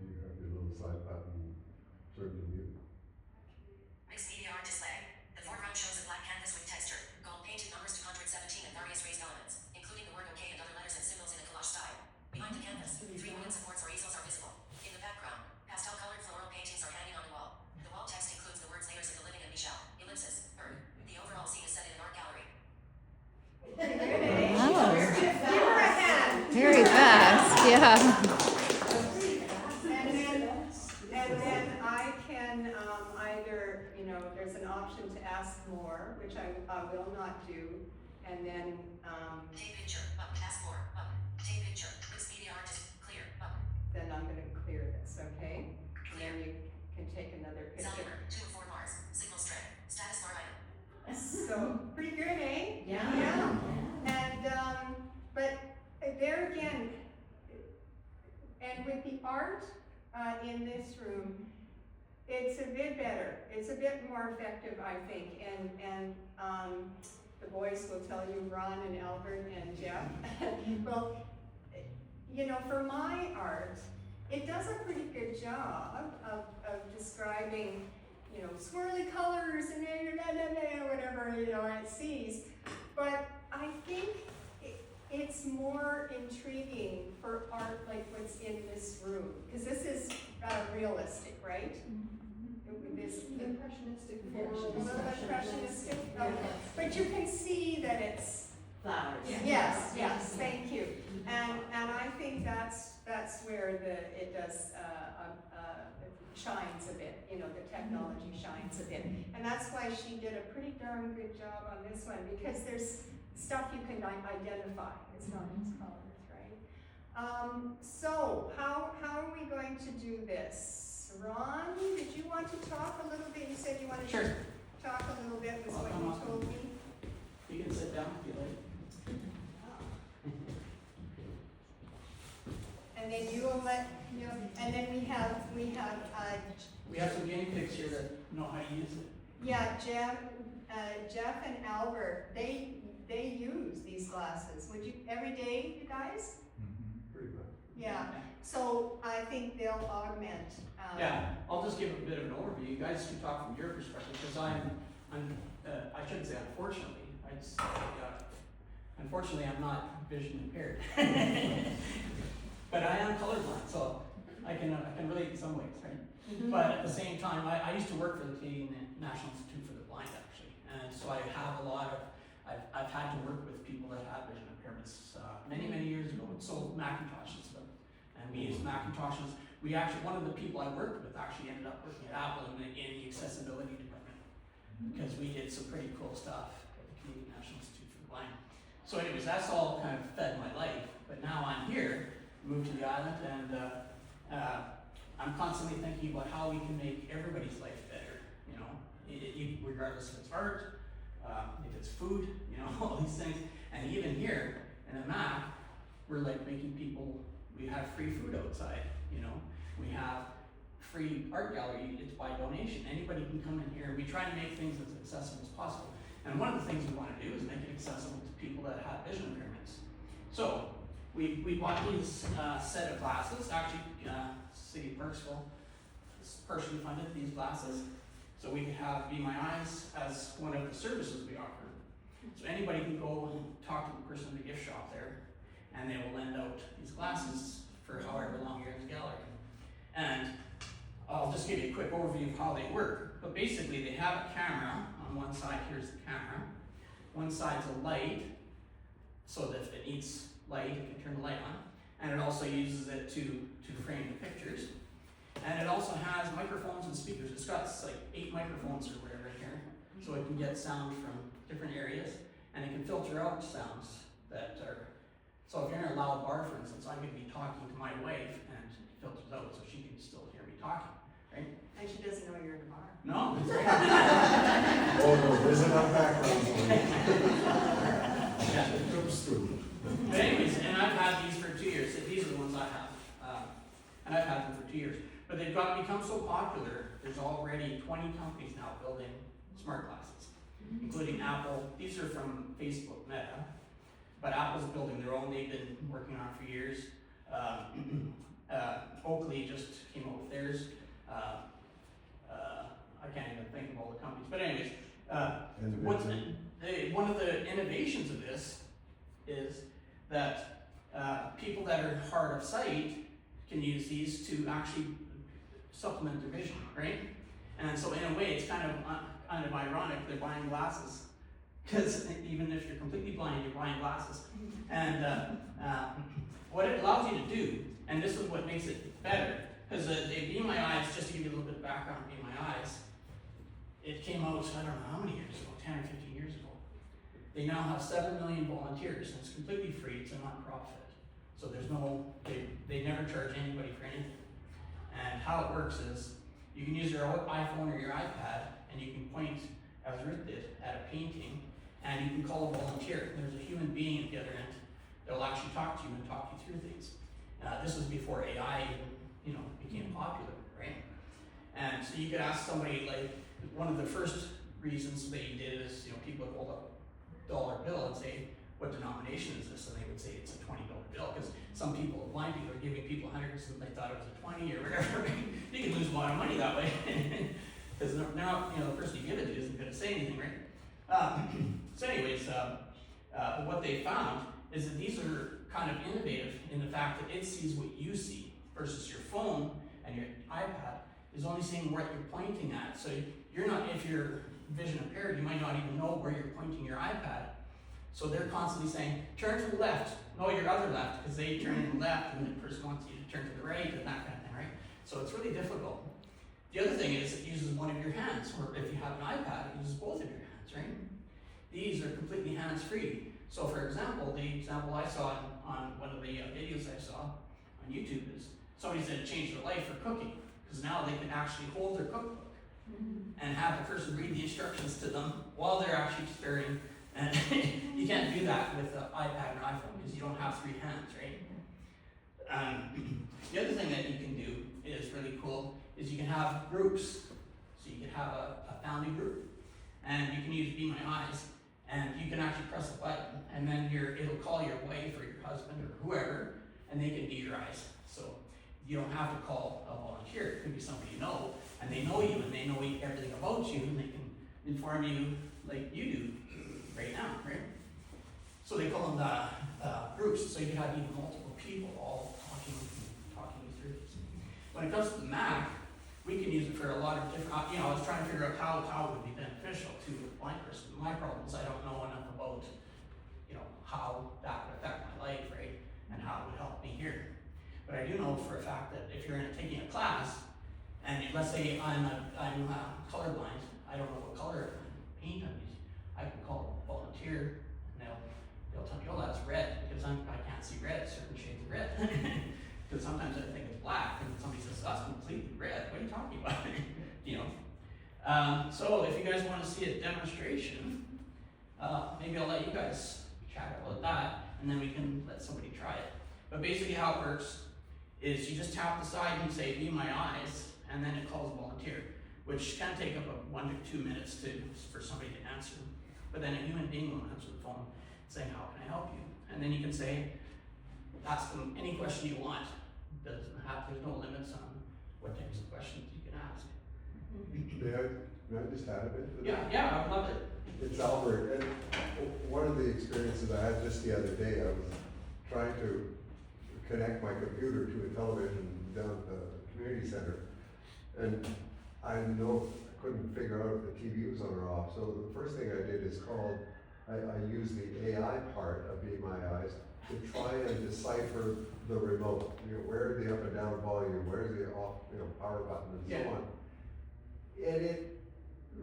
You have your little side button turned to mute. Mixed media art display. The foreground shows a black canvas with texture, gold painted numbers 217 and various raised elements, including the word OK and other letters and symbols in a collage style. Behind the canvas, 3 wooden supports or easels are visible. In the background, pastel colored floral paintings are hanging on the wall. The wall text includes the words Layers of the Living and Michelle, ellipsis, bird. The overall scene is set in an art gallery. Wow. Give her a hand. Very fast, yeah. And there's an option to ask more, which I will not do, and then, Take picture. Button. Task 4. Button. Take picture. Expedia artist. Clear. Button. then I'm gonna clear this, okay? And then you can take another picture. Cellular. 2 of 4 bars. Signal strength. Status bar item. So, pretty good, eh? Yeah. Yeah. And, but there again, and with the art, in this room, it's a bit better. It's a bit more effective, I think, and, the boys will tell you, Ron and Albert and Jeff. Well, you know, for my art, it does a pretty good job of describing, you know, swirly colors and whatever, you know, it sees. But I think it's more intriguing for art like what's in this room, because this is realistic, right? This, Impressionistic. a little impressionistic, okay. But you can see that it's, Flowers. yes, yes, thank you. And I think that's where it does, shines a bit, you know, the technology shines a bit. And that's why she did a pretty darn good job on this one, because there's stuff you can identify. It's not just colors, right? So how are we going to do this? Ron, did you want to talk a little bit? You said you wanted to Sure. talk a little bit, was I'll what come you up. told me. You can sit down if you like. And then you will let, you know, and then we have, We have some guinea pigs here that know how to use it. yeah, Jeff and Albert, they use these glasses. Would you, every day, you guys? Pretty much. Yeah, so I think they'll augment, Yeah, I'll just give a bit of an overview. You guys can talk from your perspective, because I shouldn't say unfortunately, I'd say, unfortunately, I'm not vision impaired. But I am colorblind, so I can relate in some ways, right? But at the same time, I used to work for the Canadian National Institute for the Blind, actually, and so I have a lot of, I've had to work with people that have vision impairments many years ago, and sold Macintoshes to them, and we used Macintoshes. We actually, one of the people I worked with actually ended up working at Apple in the accessibility department, because we did some pretty cool stuff at the Canadian National Institute for the Blind. So anyways, that's all kind of fed my life, but now I'm here, moved to the island, and I'm constantly thinking about how we can make everybody's life better, you know, regardless if it's art, if it's food, you know, all these things. And even here in the Mac, we're like making people, we have free food outside, you know, we have free art gallery, it's by donation. Anybody can come in here. We try to make things as accessible as possible. And one of the things we want to do is make it accessible to people that have vision impairments. So we bought these set of glasses. Actually, City of Parksville personally funded these glasses, so we could have Be My Eyes as one of the services we offer. So anybody can go and talk to the person in the gift shop there, and they will lend out these glasses for however long you're in the gallery. And I'll just give you a quick overview of how they work. But basically, they have a camera on one side. Here's the camera. One side's a light, so that if it needs light, it can turn the light on. And it also uses it to frame the pictures. And it also has microphones and speakers. It's got like 8 microphones or whatever here, so it can get sound from different areas, and it can filter out sounds that are, so if you're in a loud bar, for instance, I'm going to be talking to my wife, and it filters out so she can still hear me talking, right? And she doesn't know you're in a bar. No, it's right. Oh, no, there's enough background for you. Yeah. It comes through. But anyways, and I've had these for 2 years. These are the ones I have. And I've had them for 2 years. But they've become so popular, there's already 20 companies now building smart glasses, including Apple. These are from Facebook Meta, but Apple's building their own. They've been working on it for years. Oakley just came up with theirs. I can't even think of all the companies. But anyways, one of the innovations of this is that people that are hard of sight can use these to actually supplement their vision, right? And so in a way, it's kind of ironic they're buying glasses, because even if you're completely blind, you're buying glasses. And what it allows you to do, and this is what makes it better, because Be My Eyes, just to give you a little bit of background on Be My Eyes, it came out, I don't know how many years ago, 10 or 15 years ago. They now have 7 million volunteers, and it's completely free, it's a non-profit. So there's no, they never charge anybody for anything. And how it works is, you can use your iPhone or your iPad, and you can point, as Ruth did, at a painting, and you can call a volunteer. There's a human being at the other end that will actually talk to you and talk you through things. This was before AI even, became popular, right? And so you could ask somebody, like, one of the first reasons they did is, people would hold up a dollar bill and say, what denomination is this? And they would say it's a $20 bill, because some people, blind people, are giving people hundreds and they thought it was a 20 or whatever. You can lose a lot of money that way. Because now, the person you give it to isn't going to say anything, right? So anyways, what they found is that these are kind of innovative in the fact that it sees what you see versus your phone and your iPad is only seeing what you're pointing at. So you're not, if you're vision impaired, you might not even know where you're pointing your iPad. So they're constantly saying, turn to the left, no, your other left, because they turn to the left and the person wants you to turn to the right and that kind of thing, right? So it's really difficult. The other thing is it uses one of your hands, or if you have an iPad, it uses both of your hands, right? These are completely hands-free. So for example, the example I saw on one of the videos I saw on YouTube is somebody said it changed their life for cooking, because now they can actually hold their cookbook and have the person read the instructions to them while they're actually stirring. And you can't do that with an iPad or iPhone because you don't have 3 hands, right? The other thing that you can do is really cool is you can have groups. So you can have a family group, and you can use Be My Eyes, and you can actually press a button, and then it'll call your wife or your husband or whoever, and they can be your eyes. So you don't have to call a volunteer. It could be somebody you know, and they know you, and they know everything about you, and they can inform you like you do right now, right? So they call them the groups, so you can have even multiple people all talking you through this. When it comes to the Mac, we can use it for a lot of different, I was trying to figure out how it would be beneficial to a blind person. My problem is I don't know enough about, how that would affect my life, right? And how it would help me here. But I do know for a fact that if you're taking a class, and let's say I'm colorblind, I don't know what color paint I'm using, I can call a volunteer, and they'll tell me, oh, that's red, because I can't see red, certain shades of red. Because sometimes I think it's black, and somebody says, that's completely red, what are you talking about? So if you guys want to see a demonstration, maybe I'll let you guys chat about that, and then we can let somebody try it. But basically how it works is you just tap the side and say, Be My Eyes, and then it calls a volunteer, which can take up 1 to 2 minutes for somebody to answer. But then a human being will answer the phone saying, how can I help you? And then you can say, ask them any question you want. There's no limits on what types of questions you can ask. May I just add a bit to that? Yeah, I would love it. It's Albert, and one of the experiences I had just the other day, I was trying to connect my computer to a television down at the community center, and I couldn't figure out if the TV was on or off, so the first thing I did is I used the AI part of Be My Eyes to try and decipher the remote, where's the up and down volume, where's the off, power button, and so on. And it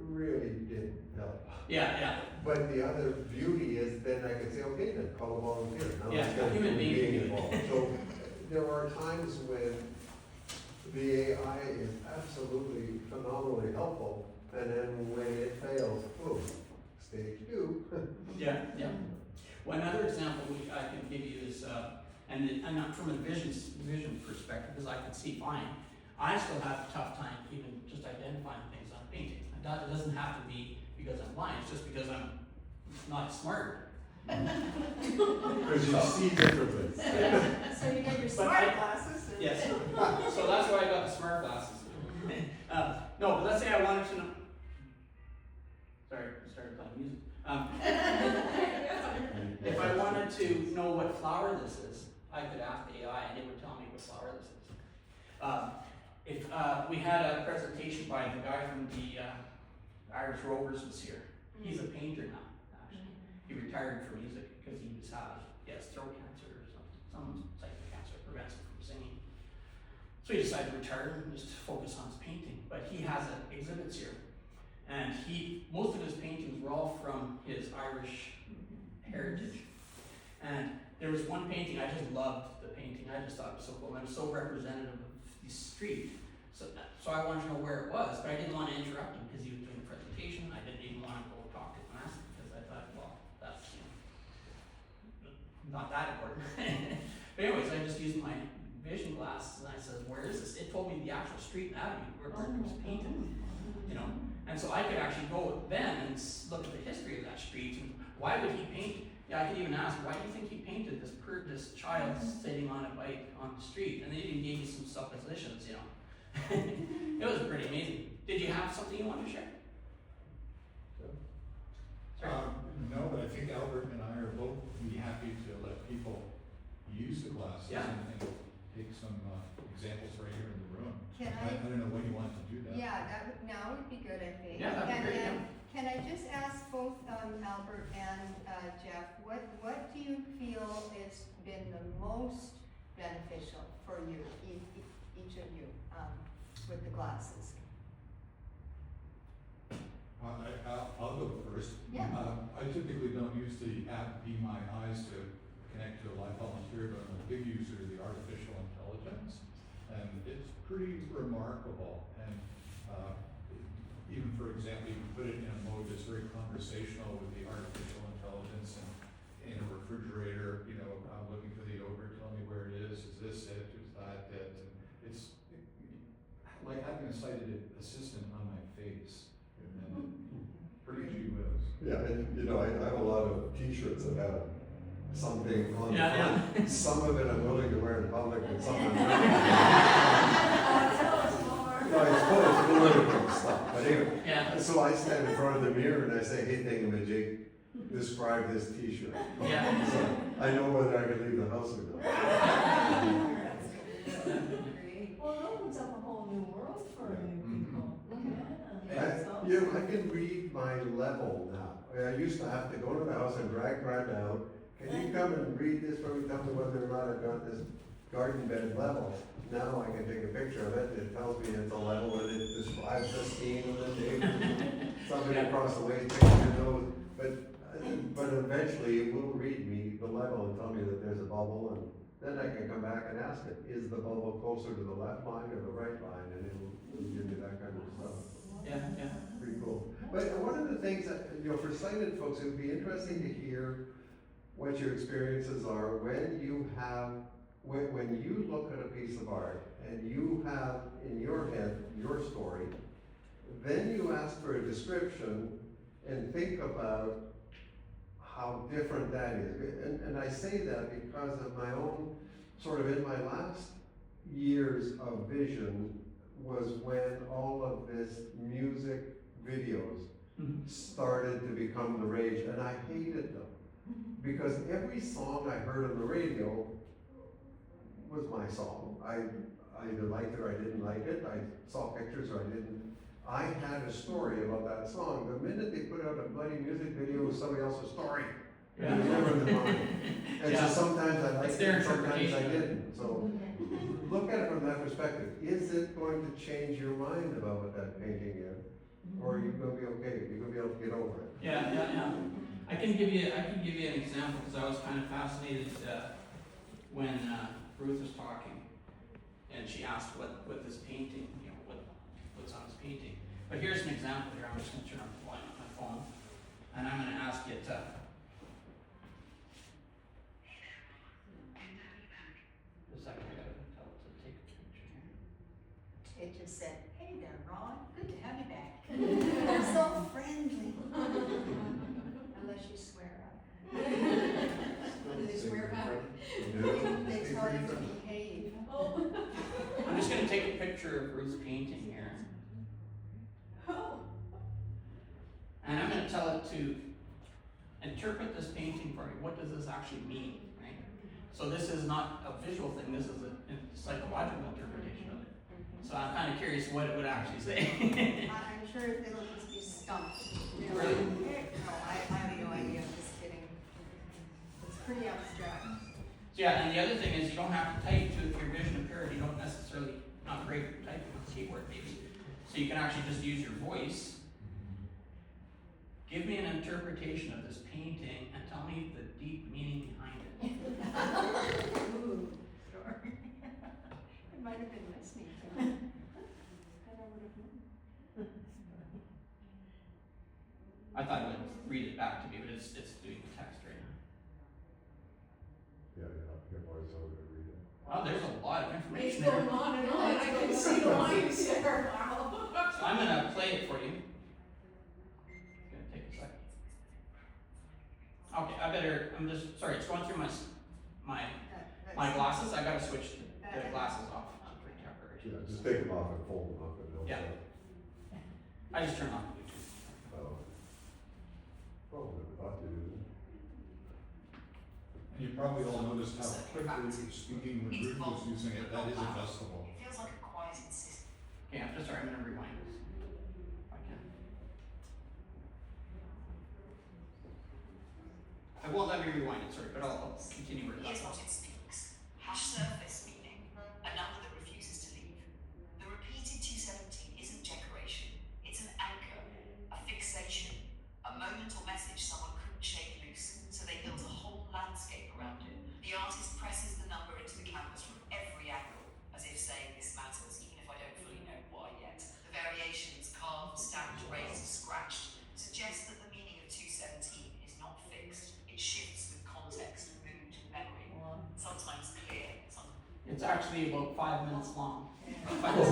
really didn't help. Yeah. But the other beauty is then I could say, okay, then call a volunteer. Now Yeah, it's got a human being involved. So there are times when the AI is absolutely phenomenally helpful, and then when it fails, boom, stage 2. Yeah. Well, another example I can give you is, and not from a vision perspective, because I can see fine. I still have a tough time even just identifying things on paintings. It doesn't have to be because I'm blind, it's just because I'm not smart. Because you see differently. So you get your But smart glasses. Yes. So that's why I got the smart glasses. No, but let's say I wanted to know. Sorry, I started playing music. If I wanted to know what flower this is, I could ask the AI and it would tell me what flower this is. If we had a presentation by the guy from the Irish Rovers was here. He's a painter now, actually. He retired from music because he has throat cancer or some type of cancer prevents him from singing. So he decided to retire and just focus on his painting. But he has exhibits here. And most of his paintings were all from his Irish heritage. And there was one painting, I just loved the painting, I just thought it was so cool, and it was so representative of the street. So I wanted to know where it was, but I didn't want to interrupt him because he was doing a presentation. I didn't even want to go talk to him and ask him because I thought, well, that's, not that important. But anyways, I just used my vision glasses and I said, where is this? It told me the actual street and avenue where it was painted, And so I could actually go then and look at the history of that street and why would he paint? Yeah, I could even ask, why do you think he painted this child sitting on a bike on the street? And they even gave you some suppositions, It was pretty amazing. Did you have something you wanted to share? No, but I think Albert and I are both be happy to let people use the glasses Yeah. and take some examples right here in the room. Can I don't know when you want to do that. Yeah, now would be good, I think. Yeah, that'd be great, And can I just ask both Albert and Jeff, what do you feel has been the most beneficial for you, each of you, with the glasses? I'll go first. Yeah. I typically don't use the app Be My Eyes to connect to a live volunteer, but I'm a big user of the artificial intelligence, and it's pretty remarkable. And even for example, you can put it in a mode that's very conversational with the artificial intelligence, and in a refrigerator, I'm looking for the yogurt, tell me where it is this it, is that it? And it's like having a sighted assistant on my face. Pretty gee whiz. Yeah, and I have a lot of t-shirts that have something on the Yeah, front. Some of it I'm willing to wear in public and some I'm not. Tell us more. No, I suppose political stuff, but anyway. Yeah. So I stand in front of the mirror and I say, hey, thingamajig, describe this t-shirt. Yeah. So I know whether I can leave the house or not. Well, it opens up a whole new world for new people. I can read my level now. I used to have to go to the house and drag Brad out. Can you come and read this for me? Tell me whether or not I've got this garden bed level. Now I can take a picture of it. It tells me it's a level and it describes the scene and the date. Somebody across the way takes your nose. But eventually it will read me the level and tell me that there's a bubble, and then I can come back and ask it, is the bubble closer to the left line or the right line? And it'll give me that kind of stuff. Yeah. Pretty cool. But one of the things that, for sighted folks, it would be interesting to hear what your experiences are when you look at a piece of art and you have in your head your story, then you ask for a description and think about how different that is. And I say that because of my own, sort of in my last years of vision was when all of this music videos started to become the rage, and I hated them. Because every song I heard on the radio was my song. I either liked it or I didn't like it. I saw pictures or I didn't. I had a story about that song. The minute they put out a bloody music video with somebody else's story, it was never in mine. And so sometimes I liked it, sometimes I didn't. So look at it from that perspective. Is it going to change your mind about what that painting is? Or are you going to be okay? You're going to be able to get over it? Yeah. I can give you an example because I was kind of fascinated when Ruth was talking, and she asked what this painting, what's on this painting. But here's an example here. I'm just going to turn on the volume on my phone, and I'm going to ask it. A second, I gotta tell it to take a picture here. It just said, hey there, Ron, good to have you back. You're so friendly. Unless you swear up. Do they swear back? They tell you to behave. I'm just gonna take a picture of Ruth's painting here. And I'm gonna tell it to interpret this painting for me. What does this actually mean, right? So this is not a visual thing, this is a psychological interpretation of it. So I'm kind of curious what it would actually say. I'm sure it'll just be stumped. Really? No, I have no idea, I'm just kidding. It's pretty abstract. Yeah, and the other thing is you don't have to type too. If you're vision impaired, you don't necessarily, not great at typing on the keyboard maybe. So you can actually just use your voice Give me an interpretation of this painting and tell me the deep meaning behind it. Ooh, sure. I might have been listening to it. Then I would have known. I thought it would read it back to me, but it's doing the text right now. Yeah, your voiceover to read it. Wow, there's a lot of It's information going there. on and on, I can see the lines there. So I'm gonna play it for you. It's gonna take a second. Okay, sorry, it's going through my glasses. I gotta switch the glasses off for temporary. Yeah, just take them off and fold them up and they'll. Yeah. I just turned on the Bluetooth. Oh. Oh, never thought to do that. And you probably all noticed how quickly speaking when Ruth was using it, that is adjustable. It feels like a quiet insistence. Okay, I'm gonna rewind this. If I can. I won't let me rewind it, sorry, but I'll continue where it's Here's at. what it speaks. Hash surface meaning, a number that refuses to leave. The repeated 217 isn't decoration, it's an anchor, a fixation, a moment or message someone couldn't shake loose, so they built a whole landscape around it. The artist presses the number into the canvas from every angle, as if saying this matters, even if I don't fully know why yet. The variations, carved, stamped, raised, scratched, suggest that the meaning of 217 is not fixed. It shifts with context, mood, memory. Sometimes clear, sometimes It's actually about 5 minutes long. That's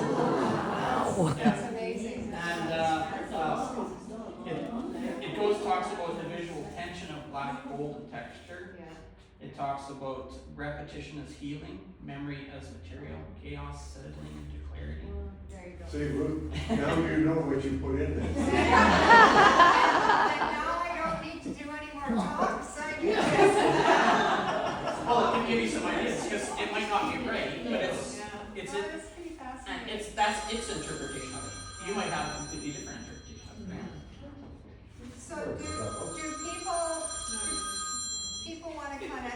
Yeah. amazing. And it talks about the visual tension of black, gold, and texture. Yeah. It talks about repetition as healing, memory as material, chaos settling into clarity. There you go. See, Ruth, now you know what you put in there. And now I don't need to do any more talks, I guess. Well, it can give you some ideas, because it might not be right, but it's Well, that's pretty and fascinating. that's its interpretation of it. You might have a completely different interpretation of it. So do people want to kind of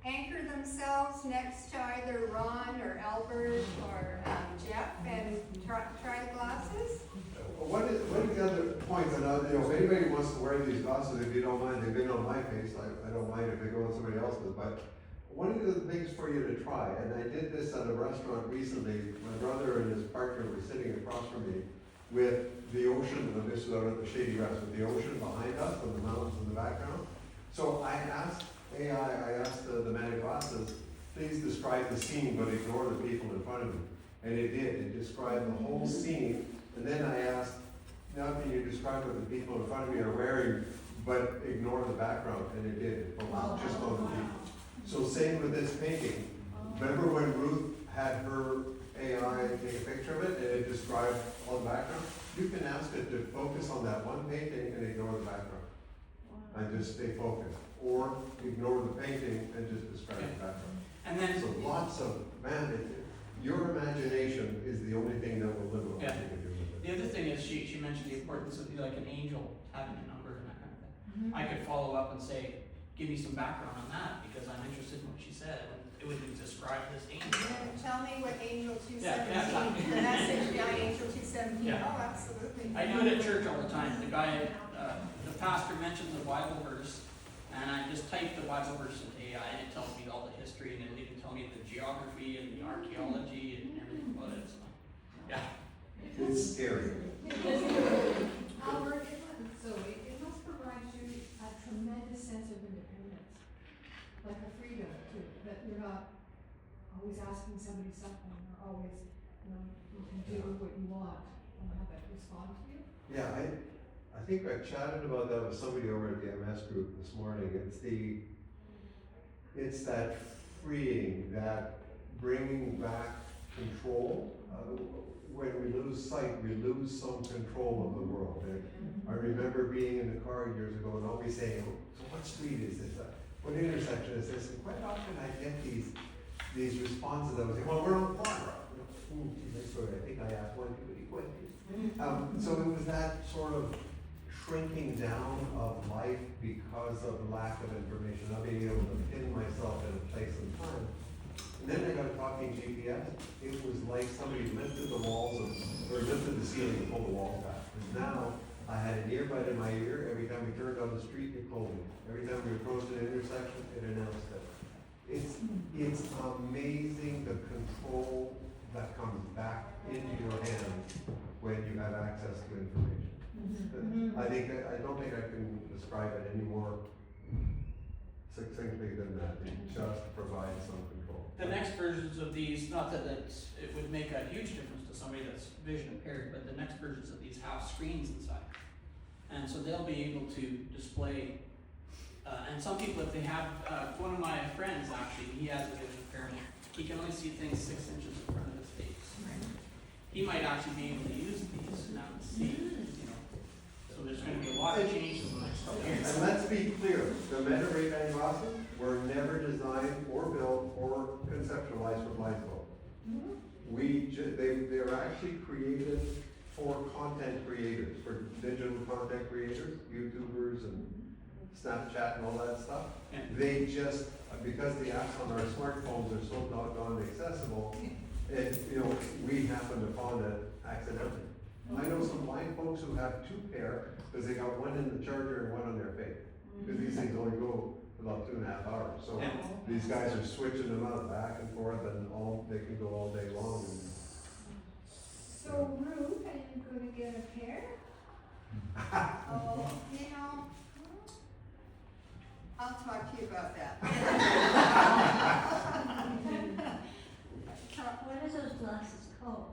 anchor themselves next to either Ron or Albert or Jeff and try the glasses? What is the other point? And if anybody wants to wear these glasses, if you don't mind, they've been on my face. I don't mind if they go on somebody else's. But one of the things for you to try, and I did this at a restaurant recently. My brother and his partner were sitting across from me with the ocean, and this was out at the Shady Rest, with the ocean behind us and the mountains in the background. So I asked the man in glasses, please describe the scene, but ignore the people in front of me. And it did. It described the whole scene. And then I asked, now can you describe what the people in front of me are wearing, but ignore the background? And it did. It focused just on the people. So same with this painting. Remember when Ruth had her AI take a picture of it and it described all the background? You can ask it to focus on that one painting and ignore the background. And just stay focused. Or ignore the painting and just describe the background. And then So lots of, your imagination is the only thing that will limit what you can do with it. the other thing is she mentioned the importance of like an angel having a number and that kind of thing. I could follow up and say, give me some background on that because I'm interested in what she said, and it would describe this angel. And tell me what Angel 217, Yeah. the message behind Angel 217. Yeah. Oh, absolutely. I do it at church all the time. The pastor mentions a Bible verse, and I just type the Bible verse into AI, and it tells me all the history, and it'll even tell me the geography and the archaeology and everything about it. So, yeah. It's scary. Albert, it must provide you a tremendous sense of independence, like a freedom too, that you're not always asking somebody something, or always, you can do what you want and have it respond to you. Yeah, I think I chatted about that with somebody over at the MS group this morning. It's that freeing, that bringing back control. When we lose sight, we lose some control of the world. And I remember being in the car years ago and always saying, so what street is this? What intersection is this? And quite often I get these responses. I was like, well, we're on Quadra. I think I asked one too many questions. So it was that sort of shrinking down of life because of the lack of information, not being able to pin myself in a place and time. And then I got talking GPS. It was like somebody lifted the walls or lifted the ceiling and pulled the walls back. And now I had an earbud in my ear, every time we turned on the street, it told me. Every time we approached an intersection, it announced it. It's amazing the control that comes back into your hands when you have access to information. I don't think I can describe it any more succinctly than that. It just provides some control. The next versions of these, not that it would make a huge difference to somebody that's vision impaired, but the next versions of these have screens inside. And so they'll be able to display, and some people, if they have, one of my friends actually, he has a vision impairment, he can only see things 6 inches in front of his face. He might actually be able to use these now and see, you know. So there's gonna be a lot of changes in the next couple of years. And let's be clear, the Meta Ray-Ban glasses were never designed or built or conceptualized for blind folks. They were actually created for content creators, for digital content creators, YouTubers and Snapchat and all that stuff. Yeah. They just, because the apps on our smartphones are so doggone accessible, and, you know, we happened upon it accidentally. I know some blind folks who have 2 pair, because they got one in the charger and one on their face. Because these things only go about 2.5 hours, so Yeah. these guys are switching them out back and forth, and they can go all day long. So Ruth, are you gonna get a pair? Oh, you know, I'll talk to you about that. What are those glasses called?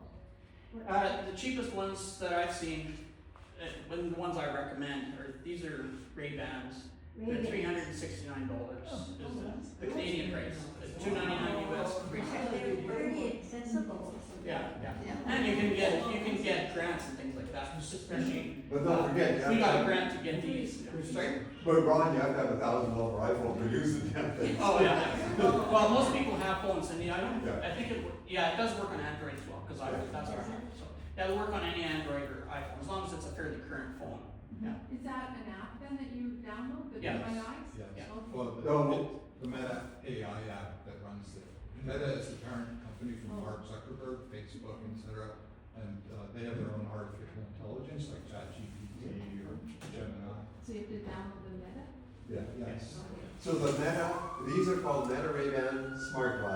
The cheapest ones that I've seen, when the ones I recommend are, these are Ray-Bans. They're $369 is the Canadian price. It's $299 US. They're pretty accessible. Yeah. Yeah. And you can get grants and things like that, especially. But don't forget, you have We to got a have- grant to get these. Sorry? But Ron, you have to have $1,000 iPhone to use the damn thing. Oh, yeah. Well, most people have phones, and Yeah. I think it does work on Android as well, because that's what I have. So, yeah, it'll work on any Android or iPhone, as long as it's a fairly current phone. Yeah. Is that an app then that you download, the Yeah. My Eyes? Yes. Yeah. Okay. Well, No. the Meta AI app that runs it. Meta is the parent company from Mark Zuckerberg, Facebook, etc. And they have their own artificial intelligence like ChatGPT or Gemini. So you have to download the Meta? Yeah. Yes. So the Meta, these are called Meta Ray-Ban smart glasses.